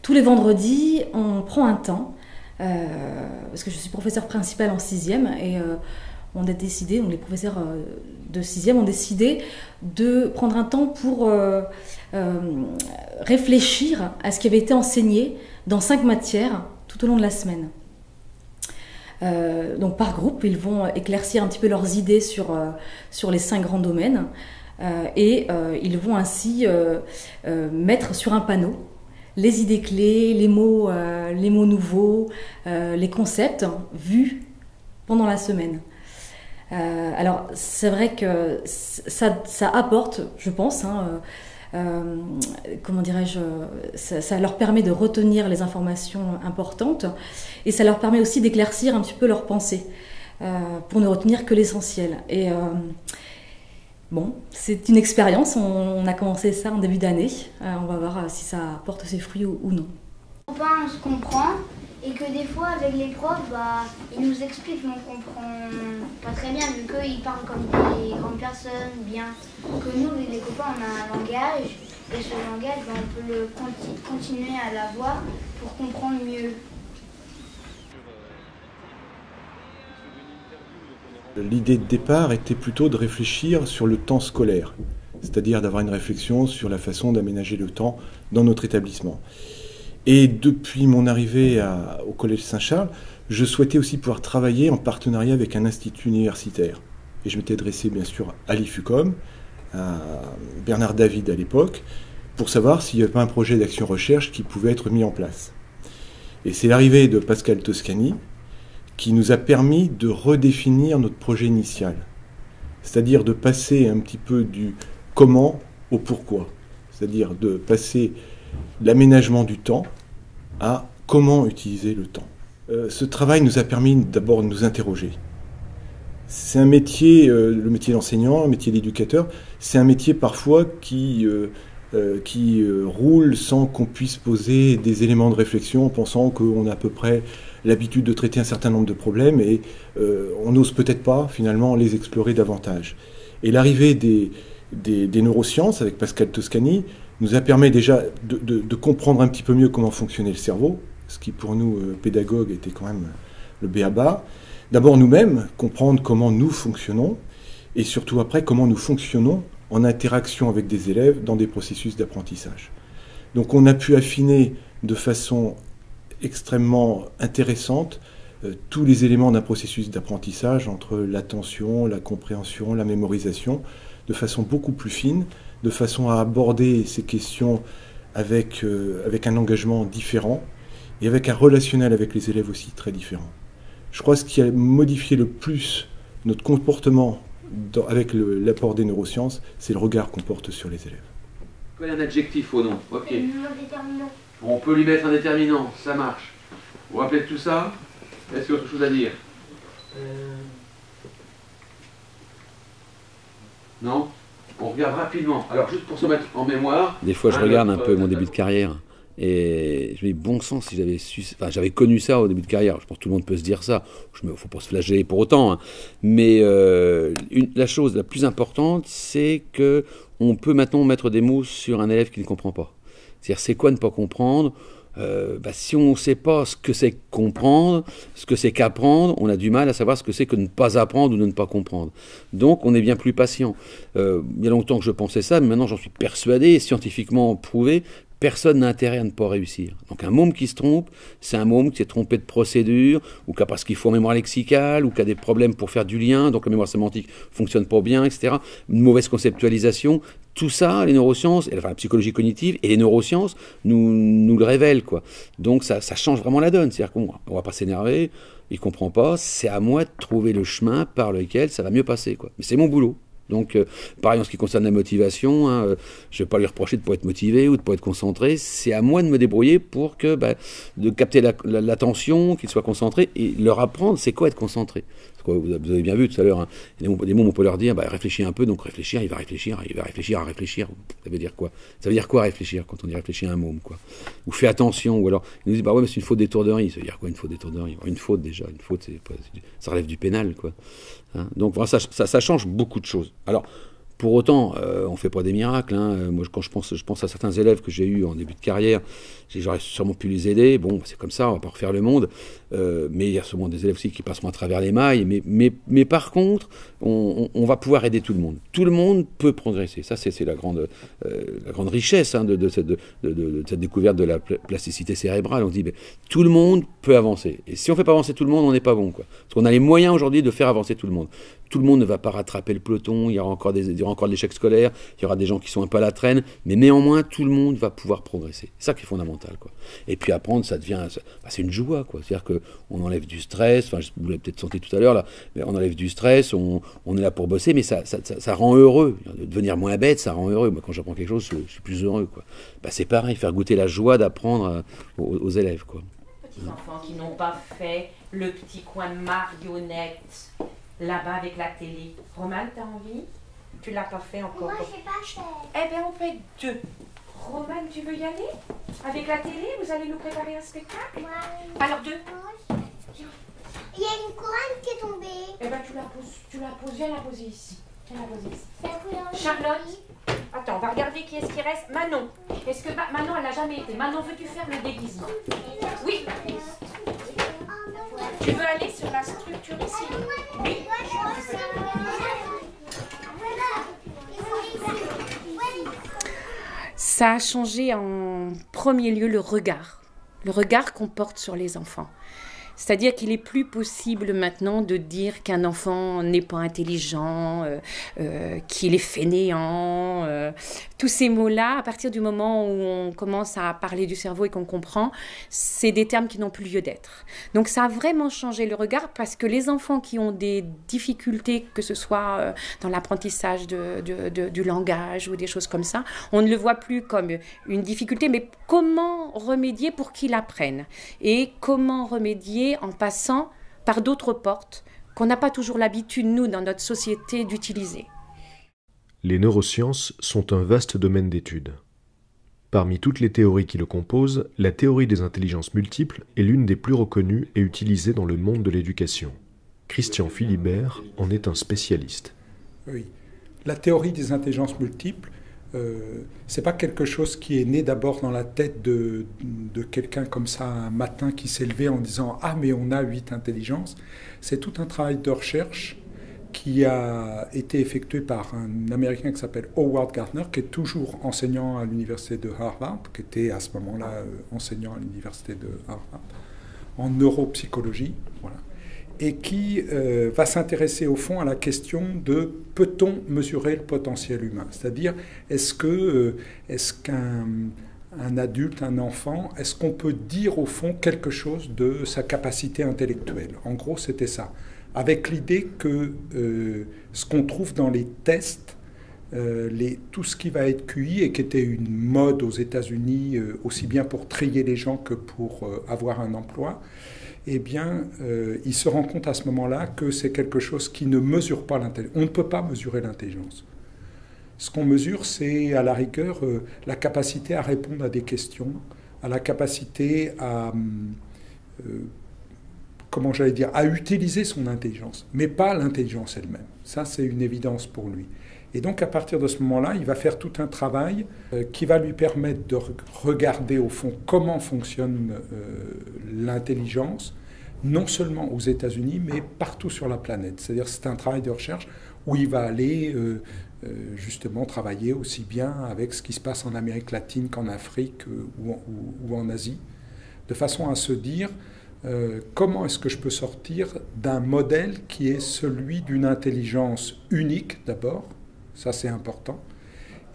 Tous les vendredis, on prend un temps, parce que je suis professeure principale en 6e, et on a décidé, donc les professeurs de 6e ont décidé de prendre un temps pour réfléchir à ce qui avait été enseigné dans 5 matières tout au long de la semaine. Donc par groupe, ils vont éclaircir un petit peu leurs idées sur les 5 grands domaines. Et ils vont ainsi mettre sur un panneau les idées clés, les mots nouveaux, les concepts vus pendant la semaine. Alors c'est vrai que ça apporte, je pense, comment dirais-je, ça leur permet de retenir les informations importantes et ça leur permet aussi d'éclaircir un petit peu leurs pensées pour ne retenir que l'essentiel. Et bon, c'est une expérience, on a commencé ça en début d'année, on va voir si ça porte ses fruits ou non. On se comprend et que des fois avec les profs, ils nous expliquent mais on comprend pas très bien vu qu'ils parlent comme des grandes personnes, bien que nous les copains on a un langage et ce langage on peut le continuer à l'avoir pour comprendre mieux. L'idée de départ était plutôt de réfléchir sur le temps scolaire, c'est-à-dire d'avoir une réflexion sur la façon d'aménager le temps dans notre établissement. Et depuis mon arrivée au Collège Saint-Charles, je souhaitais aussi pouvoir travailler en partenariat avec un institut universitaire. Et je m'étais adressé bien sûr à l'IFUCOM, à Bernard David à l'époque, pour savoir s'il n'y avait pas un projet d'action-recherche qui pouvait être mis en place. Et c'est l'arrivée de Pascal Toscani qui nous a permis de redéfinir notre projet initial, c'est-à-dire de passer un petit peu du comment au pourquoi, c'est-à-dire de passer l'aménagement du temps à comment utiliser le temps. Ce travail nous a permis d'abord de nous interroger. C'est un métier, le métier d'enseignant, le métier d'éducateur, c'est un métier parfois qui roule sans qu'on puisse poser des éléments de réflexion en pensant qu'on a à peu près l'habitude de traiter un certain nombre de problèmes et on n'ose peut-être pas finalement les explorer davantage. Et l'arrivée des neurosciences avec Pascal Toscani nous a permis déjà de comprendre un petit peu mieux comment fonctionnait le cerveau, ce qui pour nous, pédagogues, était quand même le b.a.-ba. D'abord nous-mêmes, comprendre comment nous fonctionnons, et surtout après comment nous fonctionnons en interaction avec des élèves dans des processus d'apprentissage. Donc on a pu affiner de façon extrêmement intéressante tous les éléments d'un processus d'apprentissage entre l'attention, la compréhension, la mémorisation, de façon beaucoup plus fine, de façon à aborder ces questions avec un engagement différent et avec un relationnel avec les élèves aussi très différent. Je crois que ce qui a modifié le plus notre comportement avec l'apport des neurosciences, c'est le regard qu'on porte sur les élèves. Un adjectif au nom, ok. On peut lui mettre un déterminant, ça marche. Vous vous rappelez de tout ça? Est-ce qu'il y a autre chose à dire? Non? On regarde rapidement. Alors, juste pour se mettre en mémoire... Des fois, je regarde un peu mon début de carrière. Et je me dis, bon sang, si j'avais su... Enfin, j'avais connu ça au début de carrière. Je pense que tout le monde peut se dire ça. Il ne faut pas se flageller pour autant. Hein. Mais la chose la plus importante, c'est qu'on peut maintenant mettre des mots sur un élève qui ne comprend pas. C'est-à-dire, c'est quoi ne pas comprendre? Si on ne sait pas ce que c'est comprendre, ce que c'est qu'apprendre, on a du mal à savoir ce que c'est que ne pas apprendre ou de ne pas comprendre. Donc on est bien plus patient. Il y a longtemps que je pensais ça, mais maintenant j'en suis persuadé, scientifiquement prouvé, personne n'a intérêt à ne pas réussir. Donc un môme qui se trompe, c'est un môme qui s'est trompé de procédure, ou qui a parce qu'il faut en mémoire lexicale, ou qui a des problèmes pour faire du lien, donc la mémoire sémantique ne fonctionne pas bien, etc. Une mauvaise conceptualisation. Tout ça, les neurosciences, enfin la psychologie cognitive et les neurosciences nous le révèlent, quoi. Donc ça change vraiment la donne. C'est-à-dire qu'on ne va pas s'énerver, il ne comprend pas, c'est à moi de trouver le chemin par lequel ça va mieux passer, quoi. Mais c'est mon boulot. Donc, pareil en ce qui concerne la motivation, hein, je ne vais pas lui reprocher de ne pas être motivé ou de ne pas être concentré. C'est à moi de me débrouiller pour de capter l'attention, qu'il soit concentré et leur apprendre c'est quoi être concentré. Vous avez bien vu tout à l'heure, hein, des mots on peut leur dire réfléchis un peu, donc réfléchir, il va réfléchir à réfléchir. Ça veut dire quoi? Ça veut dire quoi réfléchir quand on dit réfléchir à un môme, quoi? Ou fais attention, ou alors ils nous disent ouais mais c'est une faute d'étourderie. Ça veut dire quoi une faute d'étourderie? Une faute déjà, une faute ça relève du pénal, quoi. Hein, donc voilà, ça change beaucoup de choses. Alors pour autant, on ne fait pas des miracles. Hein. Moi, quand je pense à certains élèves que j'ai eus en début de carrière, j'aurais sûrement pu les aider. Bon, c'est comme ça, on ne va pas refaire le monde. Mais il y a sûrement des élèves aussi qui passeront à travers les mailles. Mais par contre, on va pouvoir aider tout le monde. Tout le monde peut progresser. Ça, c'est la grande richesse de cette découverte de la plasticité cérébrale. On dit, tout le monde peut avancer. Et si on ne fait pas avancer tout le monde, on n'est pas bon, quoi. Parce qu'on a les moyens aujourd'hui de faire avancer tout le monde. Tout le monde ne va pas rattraper le peloton, il y aura encore de l'échec scolaire, il y aura des gens qui sont un peu à la traîne, mais néanmoins, tout le monde va pouvoir progresser. C'est ça qui est fondamental, quoi. Et puis apprendre, ça devient... c'est une joie, quoi. C'est-à-dire qu'on enlève du stress, vous l'avez peut-être senti tout à l'heure, là, mais on enlève du stress, on est là pour bosser, mais ça rend heureux. De devenir moins bête, ça rend heureux. Moi, quand j'apprends quelque chose, je suis plus heureux, quoi. C'est pareil, faire goûter la joie d'apprendre aux élèves, quoi. Petits enfants qui n'ont pas fait le petit coin de marionnette là-bas avec la télé. Roman, t'as envie? Tu l'as pas fait encore? Moi, j'ai pas fait. Eh bien, on peut être deux. Roman, tu veux y aller? Avec la télé, vous allez nous préparer un spectacle? Ouais. Alors deux. Il y a une couronne qui est tombée. Eh bien, tu la poses, viens la poser ici. Viens la poser ici. C'est la couleur de Charlotte, attends, on va regarder qui est-ce qui reste. Manon, est-ce que Manon, elle n'a jamais été? Manon, veux-tu faire le déguisement? Oui. Tu veux aller sur la structure ici? Oui. Ça a changé en premier lieu le regard qu'on porte sur les enfants. C'est-à-dire qu'il est plus possible maintenant de dire qu'un enfant n'est pas intelligent, qu'il est fainéant. Tous ces mots-là, à partir du moment où on commence à parler du cerveau et qu'on comprend, c'est des termes qui n'ont plus lieu d'être. Donc ça a vraiment changé le regard parce que les enfants qui ont des difficultés, que ce soit dans l'apprentissage du langage ou des choses comme ça, on ne le voit plus comme une difficulté, mais comment remédier pour qu'ils apprennent et comment remédier en passant par d'autres portes qu'on n'a pas toujours l'habitude, nous, dans notre société, d'utiliser. Les neurosciences sont un vaste domaine d'étude. Parmi toutes les théories qui le composent, la théorie des intelligences multiples est l'une des plus reconnues et utilisées dans le monde de l'éducation. Christian Philibert en est un spécialiste. Oui. La théorie des intelligences multiples, c'est pas quelque chose qui est né d'abord dans la tête de quelqu'un comme ça un matin qui s'est levé en disant « Ah, mais on a 8 intelligences ». C'est tout un travail de recherche qui a été effectué par un Américain qui s'appelle Howard Gardner, qui est toujours enseignant à l'université de Harvard, qui était à ce moment-là enseignant à l'université de Harvard, en neuropsychologie. Voilà. et qui va s'intéresser au fond à la question de peut-on mesurer le potentiel humain? C'est-à-dire, est-ce qu'un adulte, un enfant, est-ce qu'on peut dire au fond quelque chose de sa capacité intellectuelle? En gros, c'était ça. Avec l'idée que ce qu'on trouve dans les tests, tout ce qui va être QI, et qui était une mode aux États-Unis, aussi bien pour trier les gens que pour avoir un emploi, eh bien, il se rend compte à ce moment-là que c'est quelque chose qui ne mesure pas l'intelligence. On ne peut pas mesurer l'intelligence. Ce qu'on mesure, c'est à la rigueur la capacité à répondre à des questions, à la capacité à, comment j'allais dire, à utiliser son intelligence, mais pas l'intelligence elle-même. Ça, c'est une évidence pour lui. Et donc, à partir de ce moment-là, il va faire tout un travail qui va lui permettre de regarder, au fond, comment fonctionne l'intelligence, non seulement aux États-Unis, mais partout sur la planète. C'est-à-dire, c'est un travail de recherche où il va aller justement travailler aussi bien avec ce qui se passe en Amérique latine qu'en Afrique ou en Asie, de façon à se dire comment est-ce que je peux sortir d'un modèle qui est celui d'une intelligence unique d'abord, ça c'est important,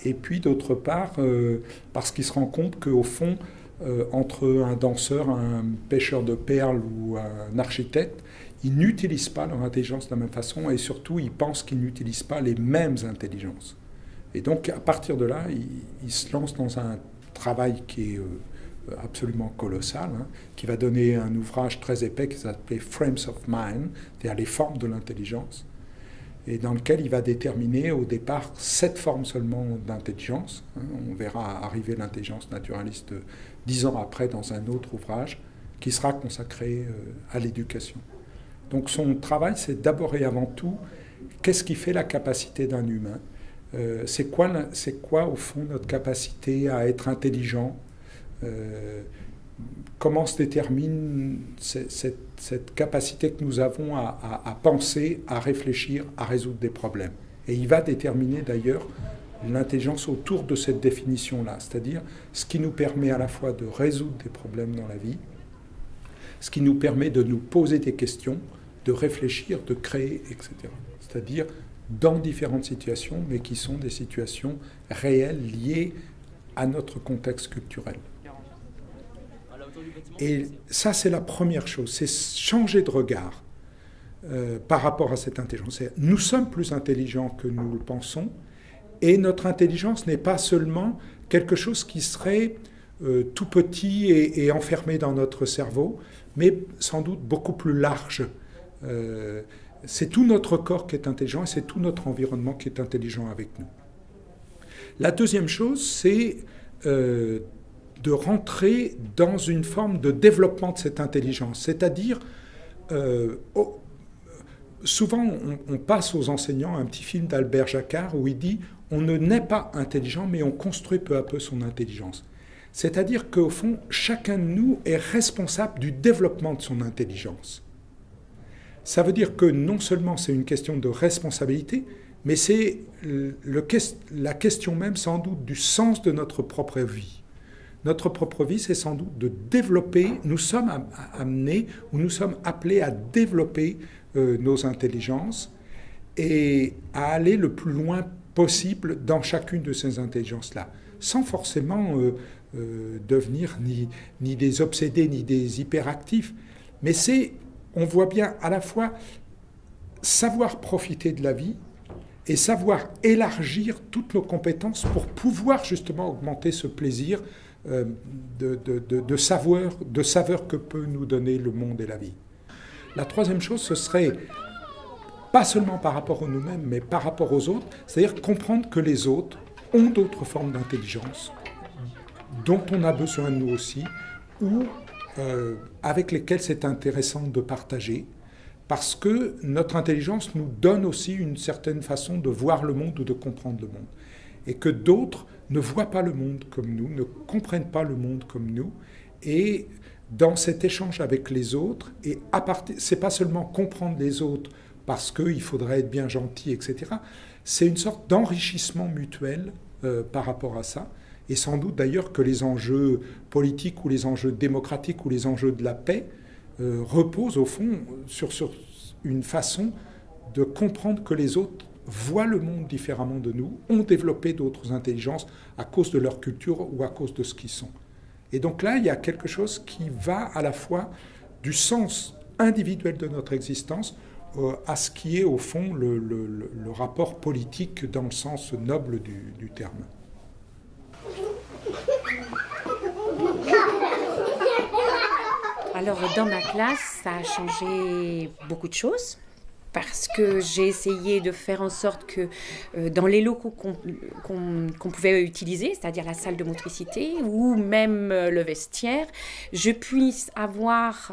et puis d'autre part parce qu'il se rend compte qu'au fond entre un danseur, un pêcheur de perles ou un architecte, ils n'utilisent pas leur intelligence de la même façon, et surtout ils pensent qu'ils n'utilisent pas les mêmes intelligences. Et donc à partir de là, ils se lancent dans un travail qui est absolument colossal, hein, qui va donner un ouvrage très épais qui s'appelle Frames of Mind, c'est-à-dire les formes de l'intelligence, et dans lequel il va déterminer au départ 7 formes seulement d'intelligence. Hein, on verra arriver l'intelligence naturaliste 10 ans après dans un autre ouvrage qui sera consacré à l'éducation. Donc son travail, c'est d'abord et avant tout, qu'est-ce qui fait la capacité d'un humain? C'est quoi au fond notre capacité à être intelligent? Comment se détermine cette capacité que nous avons à penser, à réfléchir, à résoudre des problèmes? Et il va déterminer d'ailleurs l'intelligence autour de cette définition-là, c'est-à-dire ce qui nous permet à la fois de résoudre des problèmes dans la vie, ce qui nous permet de nous poser des questions, de réfléchir, de créer, etc. C'est-à-dire dans différentes situations, mais qui sont des situations réelles liées à notre contexte culturel. Et ça, c'est la première chose, c'est changer de regard par rapport à cette intelligence. Nous sommes plus intelligents que nous le pensons, et notre intelligence n'est pas seulement quelque chose qui serait tout petit et enfermé dans notre cerveau, mais sans doute beaucoup plus large. C'est tout notre corps qui est intelligent et c'est tout notre environnement qui est intelligent avec nous. La deuxième chose, c'est de rentrer dans une forme de développement de cette intelligence. C'est-à-dire, souvent on passe aux enseignants un petit film d'Albert Jacquard où il dit « on ne naît pas intelligent, mais on construit peu à peu son intelligence ». C'est-à-dire qu'au fond, chacun de nous est responsable du développement de son intelligence. Ça veut dire que non seulement c'est une question de responsabilité, mais c'est la question même sans doute du sens de notre propre vie. Notre propre vie, c'est sans doute de développer, nous sommes amenés, ou nous sommes appelés à développer nos intelligences et à aller le plus loin possible dans chacune de ces intelligences-là, sans forcément devenir ni des obsédés, ni des hyperactifs, mais c'est, on voit bien à la fois savoir profiter de la vie et savoir élargir toutes nos compétences pour pouvoir justement augmenter ce plaisir de saveur que peut nous donner le monde et la vie. La troisième chose, ce serait pas seulement par rapport à nous-mêmes, mais par rapport aux autres, c'est-à-dire comprendre que les autres ont d'autres formes d'intelligence dont on a besoin nous aussi, ou avec lesquelles c'est intéressant de partager, parce que notre intelligence nous donne aussi une certaine façon de voir le monde ou de comprendre le monde, et que d'autres ne voient pas le monde comme nous, ne comprennent pas le monde comme nous, et dans cet échange avec les autres, et c'est pas seulement comprendre les autres parce qu'il faudrait être bien gentil, etc., c'est une sorte d'enrichissement mutuel par rapport à ça, et sans doute d'ailleurs que les enjeux politiques ou les enjeux démocratiques ou les enjeux de la paix repose au fond sur une façon de comprendre que les autres voient le monde différemment de nous, ont développé d'autres intelligences à cause de leur culture ou à cause de ce qu'ils sont. Et donc là, il y a quelque chose qui va à la fois du sens individuel de notre existence à ce qui est au fond le rapport politique dans le sens noble du terme. Alors dans ma classe, ça a changé beaucoup de choses parce que j'ai essayé de faire en sorte que dans les locaux qu'on pouvait utiliser, c'est-à-dire la salle de motricité ou même le vestiaire, je puisse avoir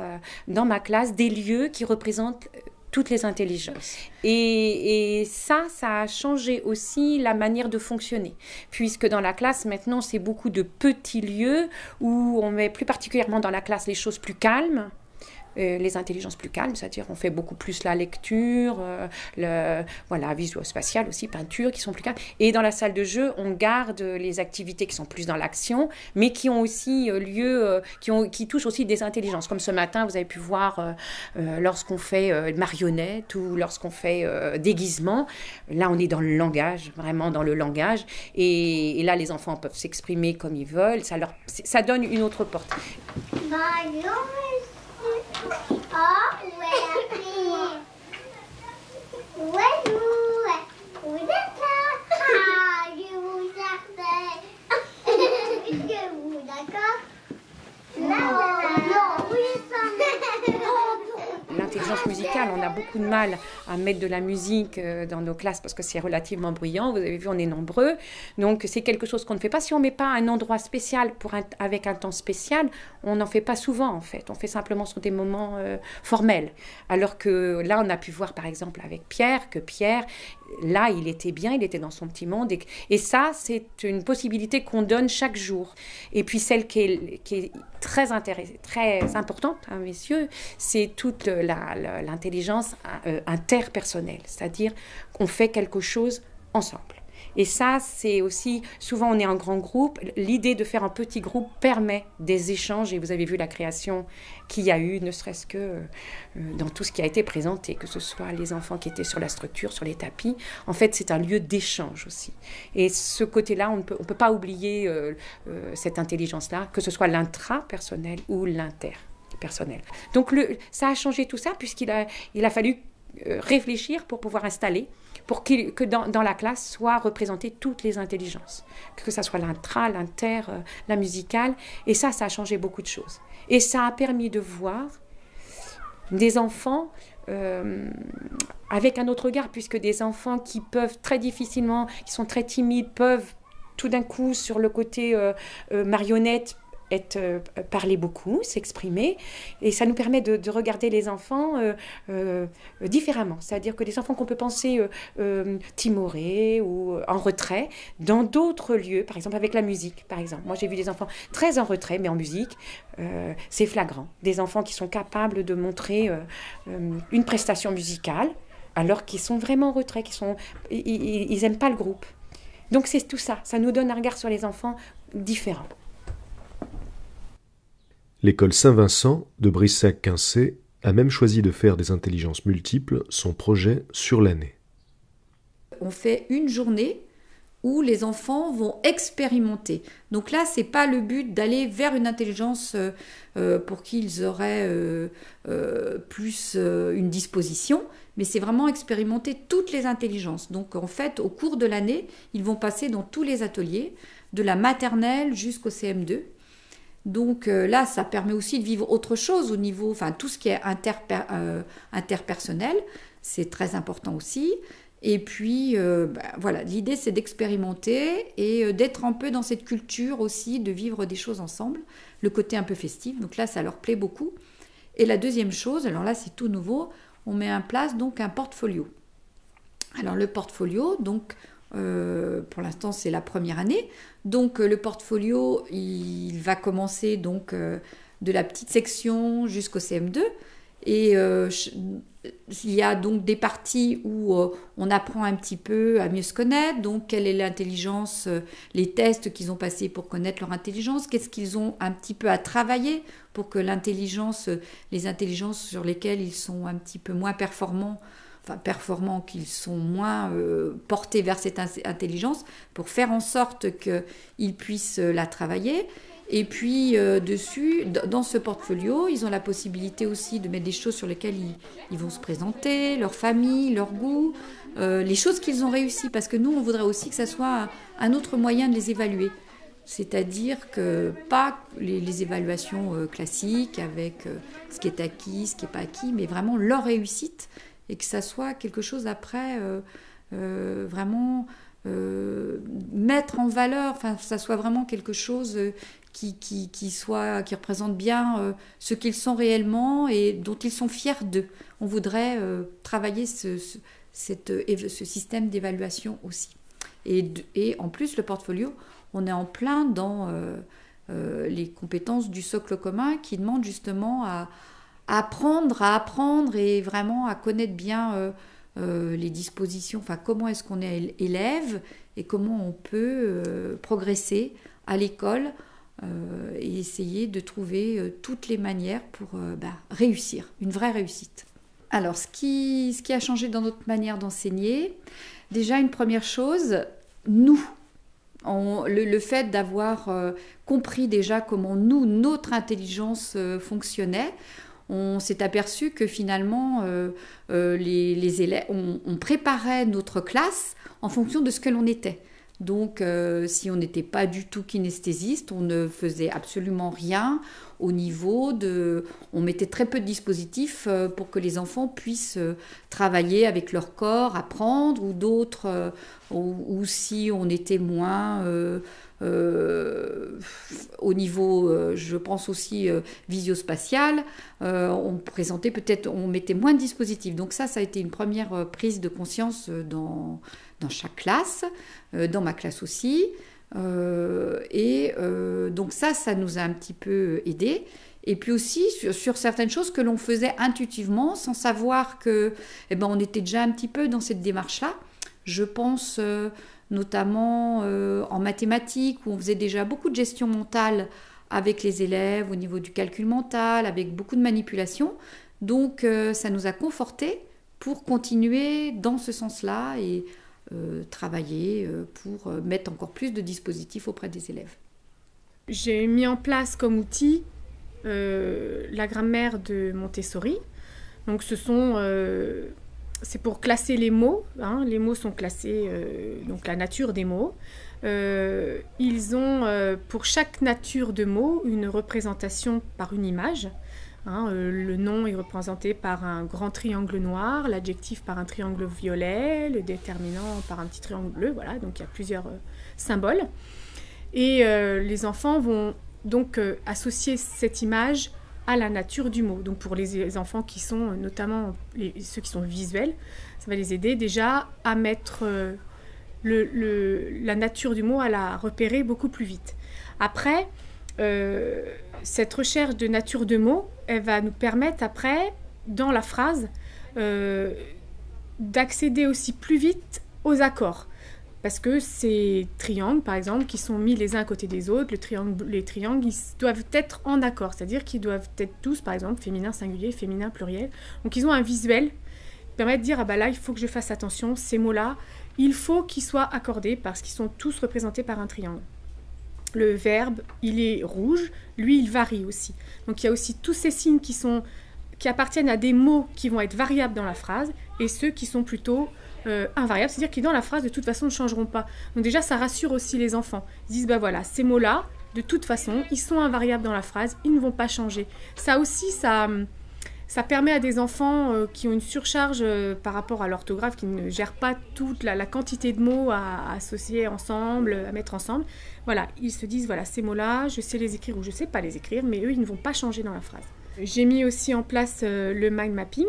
dans ma classe des lieux qui représentent toutes les intelligences. Et ça a changé aussi la manière de fonctionner, puisque dans la classe, maintenant, c'est beaucoup de petits lieux où on met plus particulièrement dans la classe les choses plus calmes, les intelligences plus calmes, c'est-à-dire on fait beaucoup plus la lecture, voilà, visuo-spatiale aussi, peinture, qui sont plus calmes. Et dans la salle de jeu, on garde les activités qui sont plus dans l'action, mais qui ont aussi lieu, qui touchent aussi des intelligences. Comme ce matin, vous avez pu voir lorsqu'on fait marionnette ou lorsqu'on fait déguisement. Là, on est dans le langage, vraiment dans le langage. Et là, les enfants peuvent s'exprimer comme ils veulent. Ça donne une autre porte. L'intelligence musicale, on a beaucoup de mal à mettre de la musique dans nos classes parce que c'est relativement bruyant. Vous avez vu, on est nombreux. Donc, c'est quelque chose qu'on ne fait pas. Si on ne met pas un endroit spécial avec un temps spécial, on n'en fait pas souvent, en fait. On fait simplement sur des moments formels. Alors que là, on a pu voir, par exemple, avec Pierre, que Pierre, là, il était bien, il était dans son petit monde. Et ça, c'est une possibilité qu'on donne chaque jour. Et puis, celle qui est très importante, hein, messieurs, c'est toute l'intelligence interpersonnelle, c'est-à-dire qu'on fait quelque chose ensemble. Et ça, c'est aussi, souvent on est en grand groupe, l'idée de faire un petit groupe permet des échanges, et vous avez vu la création qu'il y a eu, ne serait-ce que dans tout ce qui a été présenté, que ce soit les enfants qui étaient sur la structure, sur les tapis. En fait, c'est un lieu d'échange aussi. Et ce côté-là, on ne peut pas oublier cette intelligence-là, que ce soit l'intrapersonnel ou l'interpersonnel. Donc ça a changé tout ça, puisqu'il a fallu réfléchir pour pouvoir installer, pour que dans la classe soient représentées toutes les intelligences, que ça soit l'intra, l'inter, la musicale. Et ça a changé beaucoup de choses. Et ça a permis de voir des enfants avec un autre regard, puisque des enfants qui peuvent très difficilement, qui sont très timides, peuvent tout d'un coup, sur le côté marionnette, parler beaucoup, s'exprimer, et ça nous permet de regarder les enfants différemment. C'est-à-dire que des enfants qu'on peut penser timorés ou en retrait, dans d'autres lieux, par exemple avec la musique, par exemple. Moi, j'ai vu des enfants très en retrait, mais en musique, c'est flagrant. Des enfants qui sont capables de montrer une prestation musicale, alors qu'ils sont vraiment en retrait, ils n'aiment pas le groupe. Donc c'est tout ça, ça nous donne un regard sur les enfants différent. L'école Saint-Vincent de Brissac-Quincé a même choisi de faire des intelligences multiples son projet sur l'année. On fait une journée où les enfants vont expérimenter. Donc là, c'est pas le but d'aller vers une intelligence pour qu'ils auraient plus une disposition, mais c'est vraiment expérimenter toutes les intelligences. Donc en fait, au cours de l'année, ils vont passer dans tous les ateliers, de la maternelle jusqu'au CM2. Donc là, ça permet aussi de vivre autre chose au niveau, enfin tout ce qui est interpersonnel, c'est très important aussi. Et puis, voilà, l'idée c'est d'expérimenter et d'être un peu dans cette culture aussi, de vivre des choses ensemble, le côté un peu festif. Donc là, ça leur plaît beaucoup. Et la deuxième chose, alors là c'est tout nouveau, on met en place donc un portfolio. Alors le portfolio, donc pour l'instant c'est la première année, donc le portfolio il va commencer donc de la petite section jusqu'au CM2 et il y a donc des parties où on apprend un petit peu à mieux se connaître, donc quelle est l'intelligence, les tests qu'ils ont passés pour connaître leur intelligence, qu'est-ce qu'ils ont un petit peu à travailler pour que l'intelligence, les intelligences sur lesquelles ils sont un petit peu moins performants, qu'ils sont moins portés vers cette intelligence, pour faire en sorte qu'ils puissent la travailler. Et puis dessus, dans ce portfolio, ils ont la possibilité aussi de mettre des choses sur lesquelles ils vont se présenter, leur famille, leur goût, les choses qu'ils ont réussi. Parce que nous, on voudrait aussi que ça soit un autre moyen de les évaluer. C'est-à-dire que pas les évaluations classiques avec ce qui est acquis, ce qui n'est pas acquis, mais vraiment leur réussite et que ça soit quelque chose après vraiment mettre en valeur, enfin ça soit vraiment quelque chose qui représente bien ce qu'ils sont réellement et dont ils sont fiers d'eux. On voudrait travailler ce système d'évaluation aussi. Et en plus, le portfolio, on est en plein dans les compétences du socle commun qui demandent justement à apprendre et vraiment à connaître bien les dispositions, enfin comment est-ce qu'on est élève et comment on peut progresser à l'école et essayer de trouver toutes les manières pour réussir, une vraie réussite. Alors, ce qui a changé dans notre manière d'enseigner, déjà une première chose, le fait d'avoir compris déjà comment notre intelligence fonctionnait, on s'est aperçu que finalement, les élèves, on préparait notre classe en fonction de ce que l'on était. Donc, si on n'était pas du tout kinesthésiste, on ne faisait absolument rien au niveau de... On mettait très peu de dispositifs pour que les enfants puissent travailler avec leur corps, apprendre, ou d'autres, ou si on était moins... au niveau, je pense aussi visio-spatial, on mettait moins de dispositifs. Donc ça a été une première prise de conscience dans chaque classe, dans ma classe aussi. Donc ça nous a un petit peu aidé. Et puis aussi sur certaines choses que l'on faisait intuitivement, sans savoir que, on était déjà un petit peu dans cette démarche-là. Je pense notamment en mathématiques, où on faisait déjà beaucoup de gestion mentale avec les élèves, au niveau du calcul mental, avec beaucoup de manipulation. Donc ça nous a confortés pour continuer dans ce sens-là et travailler pour mettre encore plus de dispositifs auprès des élèves. J'ai mis en place comme outil la grammaire de Montessori. Donc c'est pour classer les mots. Les mots sont classés, donc la nature des mots. Ils ont pour chaque nature de mot une représentation par une image. Le nom est représenté par un grand triangle noir, l'adjectif par un triangle violet, le déterminant par un petit triangle bleu. Voilà, donc il y a plusieurs symboles. Et les enfants vont donc associer cette image à la nature du mot. Donc pour les enfants qui sont, notamment ceux qui sont visuels, ça va les aider déjà à mettre la nature du mot, à la repérer beaucoup plus vite. Après, cette recherche de nature de mots, elle va nous permettre après, dans la phrase, d'accéder aussi plus vite aux accords. Parce que ces triangles, par exemple, qui sont mis les uns à côté des autres, les triangles, ils doivent être en accord. C'est-à-dire qu'ils doivent être tous, par exemple, féminin singulier, féminin pluriel. Donc ils ont un visuel qui permet de dire, là, il faut que je fasse attention, ces mots-là, il faut qu'ils soient accordés parce qu'ils sont tous représentés par un triangle. Le verbe, il est rouge, lui, il varie aussi. Donc il y a aussi tous ces signes qui appartiennent à des mots qui vont être variables dans la phrase et ceux qui sont plutôt invariables, c'est-à-dire qui dans la phrase de toute façon ne changeront pas. Donc déjà ça rassure aussi les enfants. Ils disent voilà, ces mots-là, de toute façon, ils sont invariables dans la phrase, ils ne vont pas changer. Ça aussi, ça permet à des enfants qui ont une surcharge par rapport à l'orthographe, qui ne gèrent pas toute la quantité de mots à associer ensemble, à mettre ensemble. Voilà, ils se disent, ces mots-là, je sais les écrire ou je ne sais pas les écrire, mais eux, ils ne vont pas changer dans la phrase. J'ai mis aussi en place le mind mapping.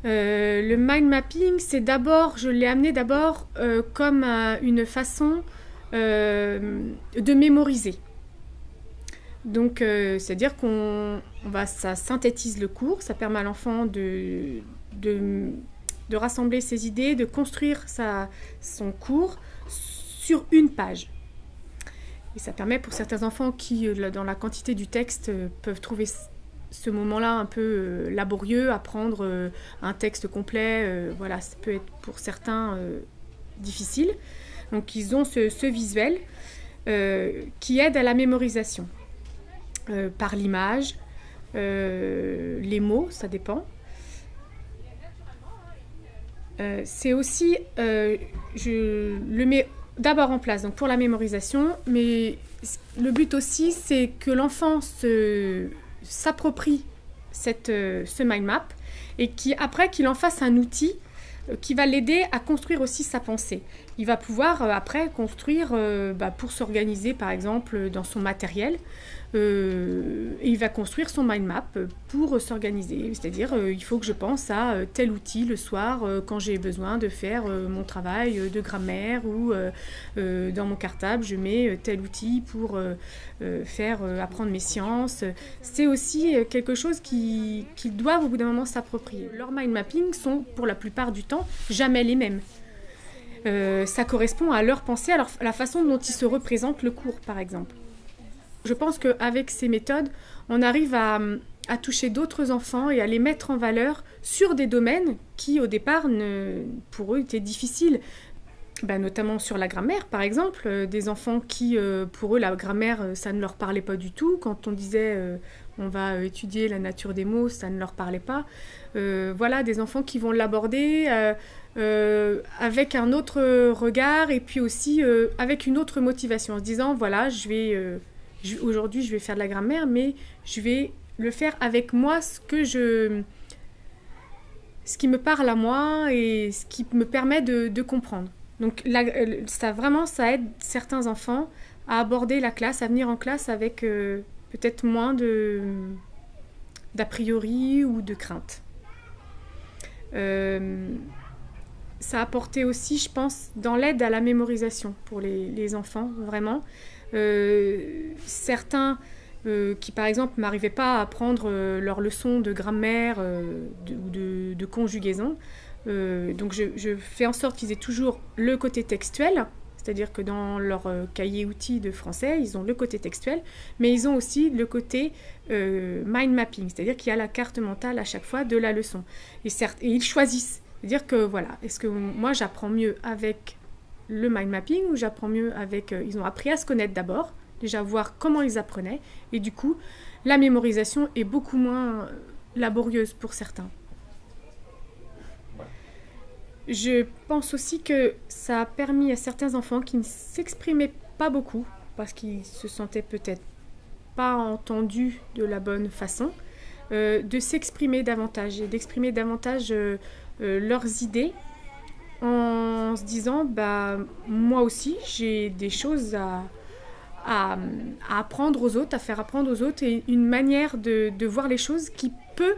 Le mind mapping, je l'ai amené d'abord comme une façon de mémoriser. Donc, c'est-à-dire ça synthétise le cours, ça permet à l'enfant de rassembler ses idées, de construire son cours sur une page. Et ça permet pour certains enfants qui, dans la quantité du texte, peuvent trouver ce moment-là un peu laborieux, apprendre un texte complet, voilà, ça peut être pour certains difficile. Donc ils ont ce visuel qui aide à la mémorisation par l'image, les mots, ça dépend. C'est aussi, je le mets d'abord en place donc pour la mémorisation, mais le but aussi c'est que l'enfant s'approprie ce mind map et après qu'il en fasse un outil qui va l'aider à construire aussi sa pensée. Il va pouvoir après construire pour s'organiser par exemple dans son matériel. Et il va construire son mind map pour s'organiser. C'est-à-dire, il faut que je pense à tel outil le soir quand j'ai besoin de faire mon travail de grammaire ou dans mon cartable, je mets tel outil pour faire apprendre mes sciences. C'est aussi quelque chose qu'ils doivent au bout d'un moment s'approprier. Leurs mind mapping sont pour la plupart du temps jamais les mêmes. Ça correspond à leur pensée, à la façon dont ils se représentent le cours, par exemple. Je pense qu'avec ces méthodes, on arrive à toucher d'autres enfants et à les mettre en valeur sur des domaines qui, au départ, pour eux, étaient difficiles. Notamment sur la grammaire, par exemple. Des enfants qui, pour eux, la grammaire, ça ne leur parlait pas du tout. Quand on disait on va étudier la nature des mots, ça ne leur parlait pas. Voilà, des enfants qui vont l'aborder avec un autre regard et puis aussi avec une autre motivation, en se disant, voilà, aujourd'hui, je vais faire de la grammaire, mais je vais le faire avec moi, ce qui me parle à moi et ce qui me permet de comprendre. Donc, ça aide certains enfants à aborder la classe, à venir en classe avec peut-être moins d'a priori ou de crainte. Ça a apporté aussi, je pense, dans l'aide à la mémorisation pour les enfants, vraiment. Certains qui, par exemple, n'arrivaient pas à apprendre leurs leçons de grammaire ou de conjugaison. Donc, je fais en sorte qu'ils aient toujours le côté textuel, c'est-à-dire que dans leur cahier outils de français, ils ont le côté textuel, mais ils ont aussi le côté mind mapping, c'est-à-dire qu'il y a la carte mentale à chaque fois de la leçon. Et ils choisissent. C'est-à-dire que, voilà, est-ce que moi, j'apprends mieux avec le mind mapping ou j'apprends mieux avec... ils ont appris à se connaître d'abord, déjà voir comment ils apprenaient, et du coup, la mémorisation est beaucoup moins laborieuse pour certains. Je pense aussi que ça a permis à certains enfants qui ne s'exprimaient pas beaucoup, parce qu'ils se sentaient peut-être pas entendus de la bonne façon, de s'exprimer davantage et d'exprimer davantage leurs idées en se disant, moi aussi, j'ai des choses à apprendre aux autres, à faire apprendre aux autres, et une manière de voir les choses qui peut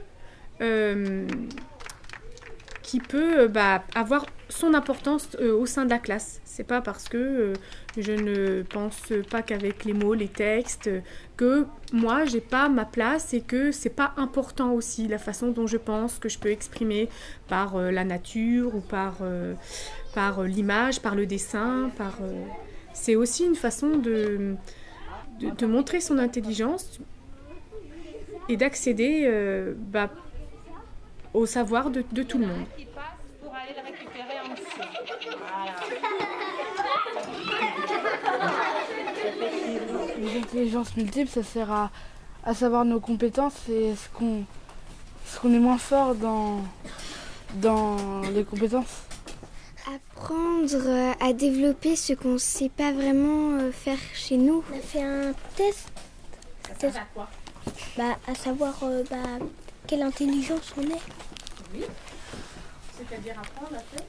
avoir son importance au sein de la classe. C'est pas parce que je ne pense pas qu'avec les mots, les textes, que moi j'ai pas ma place et que c'est pas important aussi la façon dont je pense que je peux exprimer par la nature ou par l'image, par le dessin, c'est aussi une façon de montrer son intelligence et d'accéder au savoir de tout le monde. Les intelligences multiples, ça sert à savoir nos compétences et ce qu'on est moins fort dans les compétences. Apprendre à développer ce qu'on ne sait pas vraiment faire chez nous. On a fait un test. Ça sert à quoi ? À savoir quelle intelligence on est. Oui. C'est-à-dire apprendre à faire ?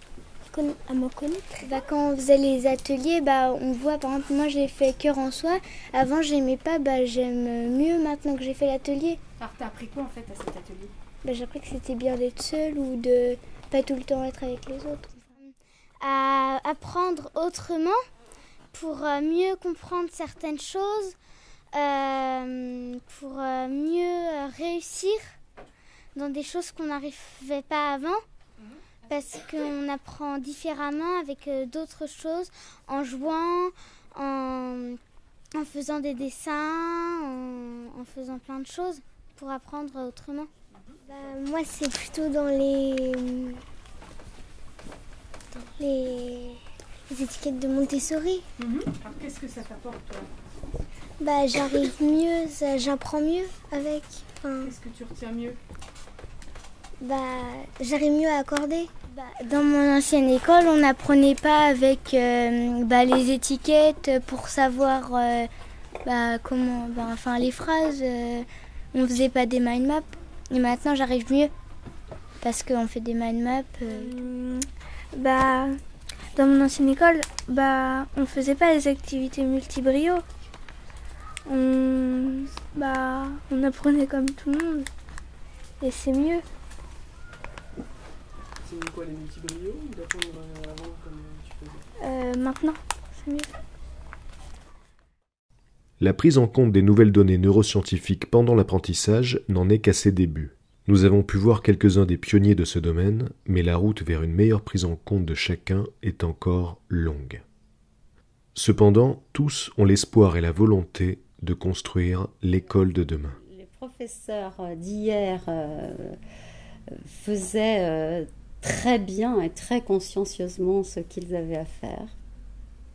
À me connaître. Quand on faisait les ateliers, on voit, par exemple, moi j'ai fait cœur en soi. Avant j'aimais pas, j'aime mieux maintenant que j'ai fait l'atelier. Alors t'as appris quoi en fait à cet atelier ? J'ai appris que c'était bien d'être seule ou de pas tout le temps être avec les autres. À apprendre autrement pour mieux comprendre certaines choses, pour mieux réussir dans des choses qu'on n'arrivait pas avant. Parce qu'on apprend différemment avec d'autres choses, en jouant, en faisant des dessins, en faisant plein de choses pour apprendre autrement. Moi, c'est plutôt dans les étiquettes de Montessori. Alors, qu'est-ce que ça t'apporte, toi? J'arrive mieux, j'apprends mieux avec. Qu'est-ce que tu retiens mieux? J'arrive mieux à accorder. Dans mon ancienne école, on n'apprenait pas avec les étiquettes pour savoir comment, les phrases. On faisait pas des mind maps. Et maintenant, j'arrive mieux parce qu'on fait des mind maps. Dans mon ancienne école, on faisait pas les activités multibrio. On apprenait comme tout le monde et c'est mieux. C'est quoi les multibrio ou d'apprendre avant comme tu faisais? Maintenant, c'est mieux. La prise en compte des nouvelles données neuroscientifiques pendant l'apprentissage n'en est qu'à ses débuts. Nous avons pu voir quelques-uns des pionniers de ce domaine, mais la route vers une meilleure prise en compte de chacun est encore longue. Cependant, tous ont l'espoir et la volonté de construire l'école de demain. Les professeurs d'hier faisaient très bien et très consciencieusement ce qu'ils avaient à faire.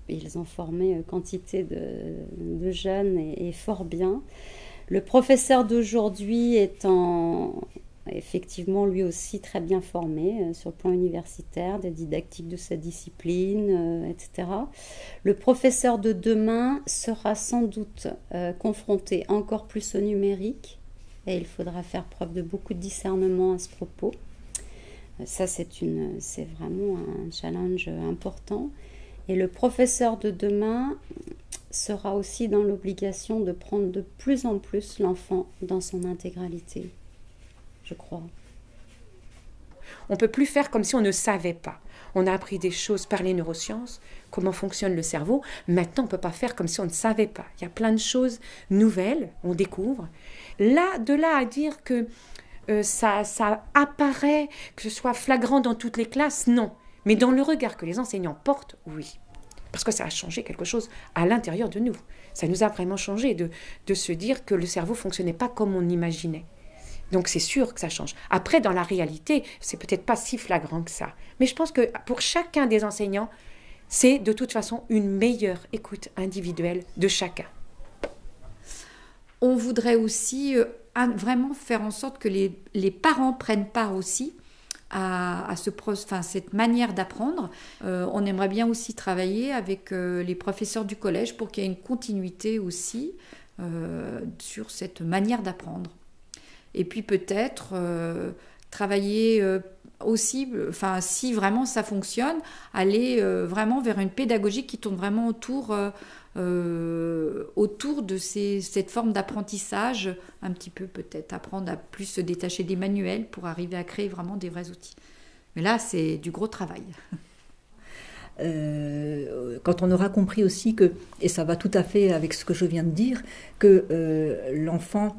Ils ont formé quantité de jeunes et fort bien. Le professeur d'aujourd'hui étant effectivement lui aussi très bien formé sur le plan universitaire, des didactiques de sa discipline, etc. Le professeur de demain sera sans doute confronté encore plus au numérique et il faudra faire preuve de beaucoup de discernement à ce propos. Ça, c'est vraiment un challenge important. Et le professeur de demain sera aussi dans l'obligation de prendre de plus en plus l'enfant dans son intégralité, je crois. On ne peut plus faire comme si on ne savait pas. On a appris des choses par les neurosciences, comment fonctionne le cerveau. Maintenant, on ne peut pas faire comme si on ne savait pas. Il y a plein de choses nouvelles, on découvre. De là à dire que ça apparaît, que ce soit flagrant dans toutes les classes, non. Mais dans le regard que les enseignants portent, oui. Parce que ça a changé quelque chose à l'intérieur de nous. Ça nous a vraiment changé de se dire que le cerveau ne fonctionnait pas comme on imaginait. Donc c'est sûr que ça change. Après, dans la réalité, c'est peut-être pas si flagrant que ça. Mais je pense que pour chacun des enseignants, c'est de toute façon une meilleure écoute individuelle de chacun. On voudrait aussi vraiment faire en sorte que les parents prennent part aussi à cette manière d'apprendre. On aimerait bien aussi travailler avec les professeurs du collège pour qu'il y ait une continuité aussi sur cette manière d'apprendre. Et puis peut-être travailler aussi, si vraiment ça fonctionne, aller vraiment vers une pédagogie qui tourne vraiment autour de cette forme d'apprentissage, un petit peu peut-être apprendre à plus se détacher des manuels pour arriver à créer vraiment des vrais outils. Mais là, c'est du gros travail. Quand on aura compris aussi que, et ça va tout à fait avec ce que je viens de dire, que l'enfant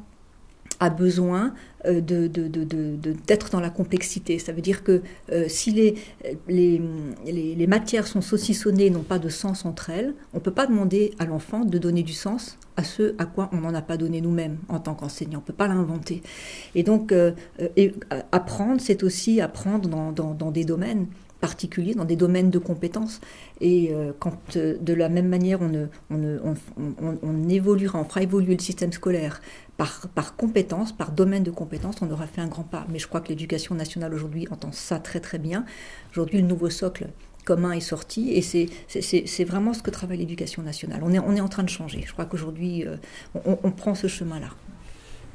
a besoin d'être dans la complexité. Ça veut dire que si les matières sont saucissonnées, n'ont pas de sens entre elles, on ne peut pas demander à l'enfant de donner du sens à ce à quoi on n'en a pas donné nous-mêmes en tant qu'enseignants. On ne peut pas l'inventer. Et donc, apprendre, c'est aussi apprendre dans des domaines particuliers, dans des domaines de compétences. Et quand de la même manière on évoluera, on fera évoluer le système scolaire par compétences, par domaine de compétences, on aura fait un grand pas. Mais je crois que l'éducation nationale aujourd'hui entend ça très très bien. Aujourd'hui, le nouveau socle commun est sorti et c'est vraiment ce que travaille l'éducation nationale. On est en train de changer. Je crois qu'aujourd'hui, on prend ce chemin-là.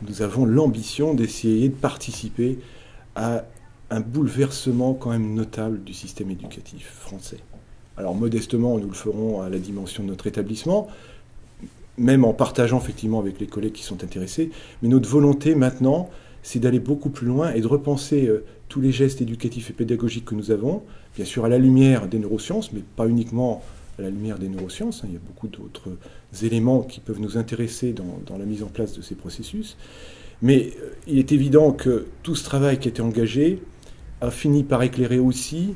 Nous avons l'ambition d'essayer de participer à un bouleversement quand même notable du système éducatif français. Alors modestement, nous le ferons à la dimension de notre établissement, même en partageant effectivement avec les collègues qui sont intéressés, mais notre volonté maintenant, c'est d'aller beaucoup plus loin et de repenser tous les gestes éducatifs et pédagogiques que nous avons, bien sûr à la lumière des neurosciences, mais pas uniquement à la lumière des neurosciences. Il y a beaucoup d'autres éléments qui peuvent nous intéresser dans la mise en place de ces processus. Mais il est évident que tout ce travail qui a été engagé a fini par éclairer aussi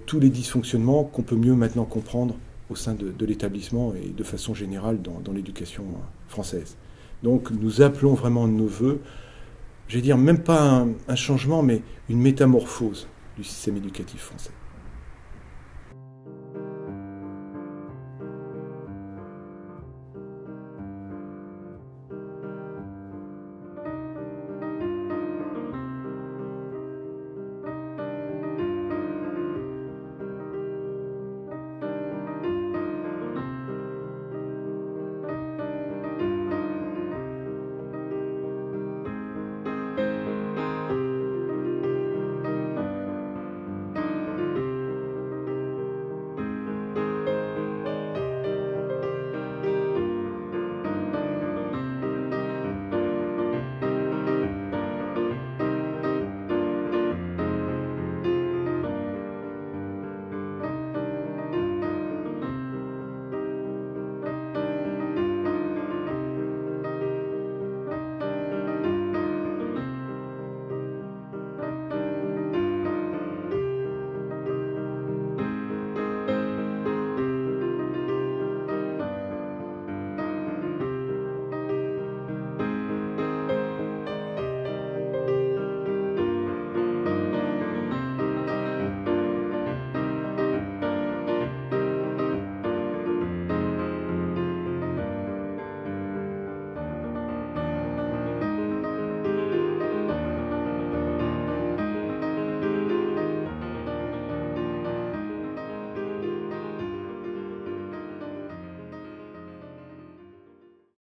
tous les dysfonctionnements qu'on peut mieux maintenant comprendre au sein de l'établissement et de façon générale dans l'éducation française. Donc nous appelons vraiment de nos voeux, je vais dire même pas un changement, mais une métamorphose du système éducatif français.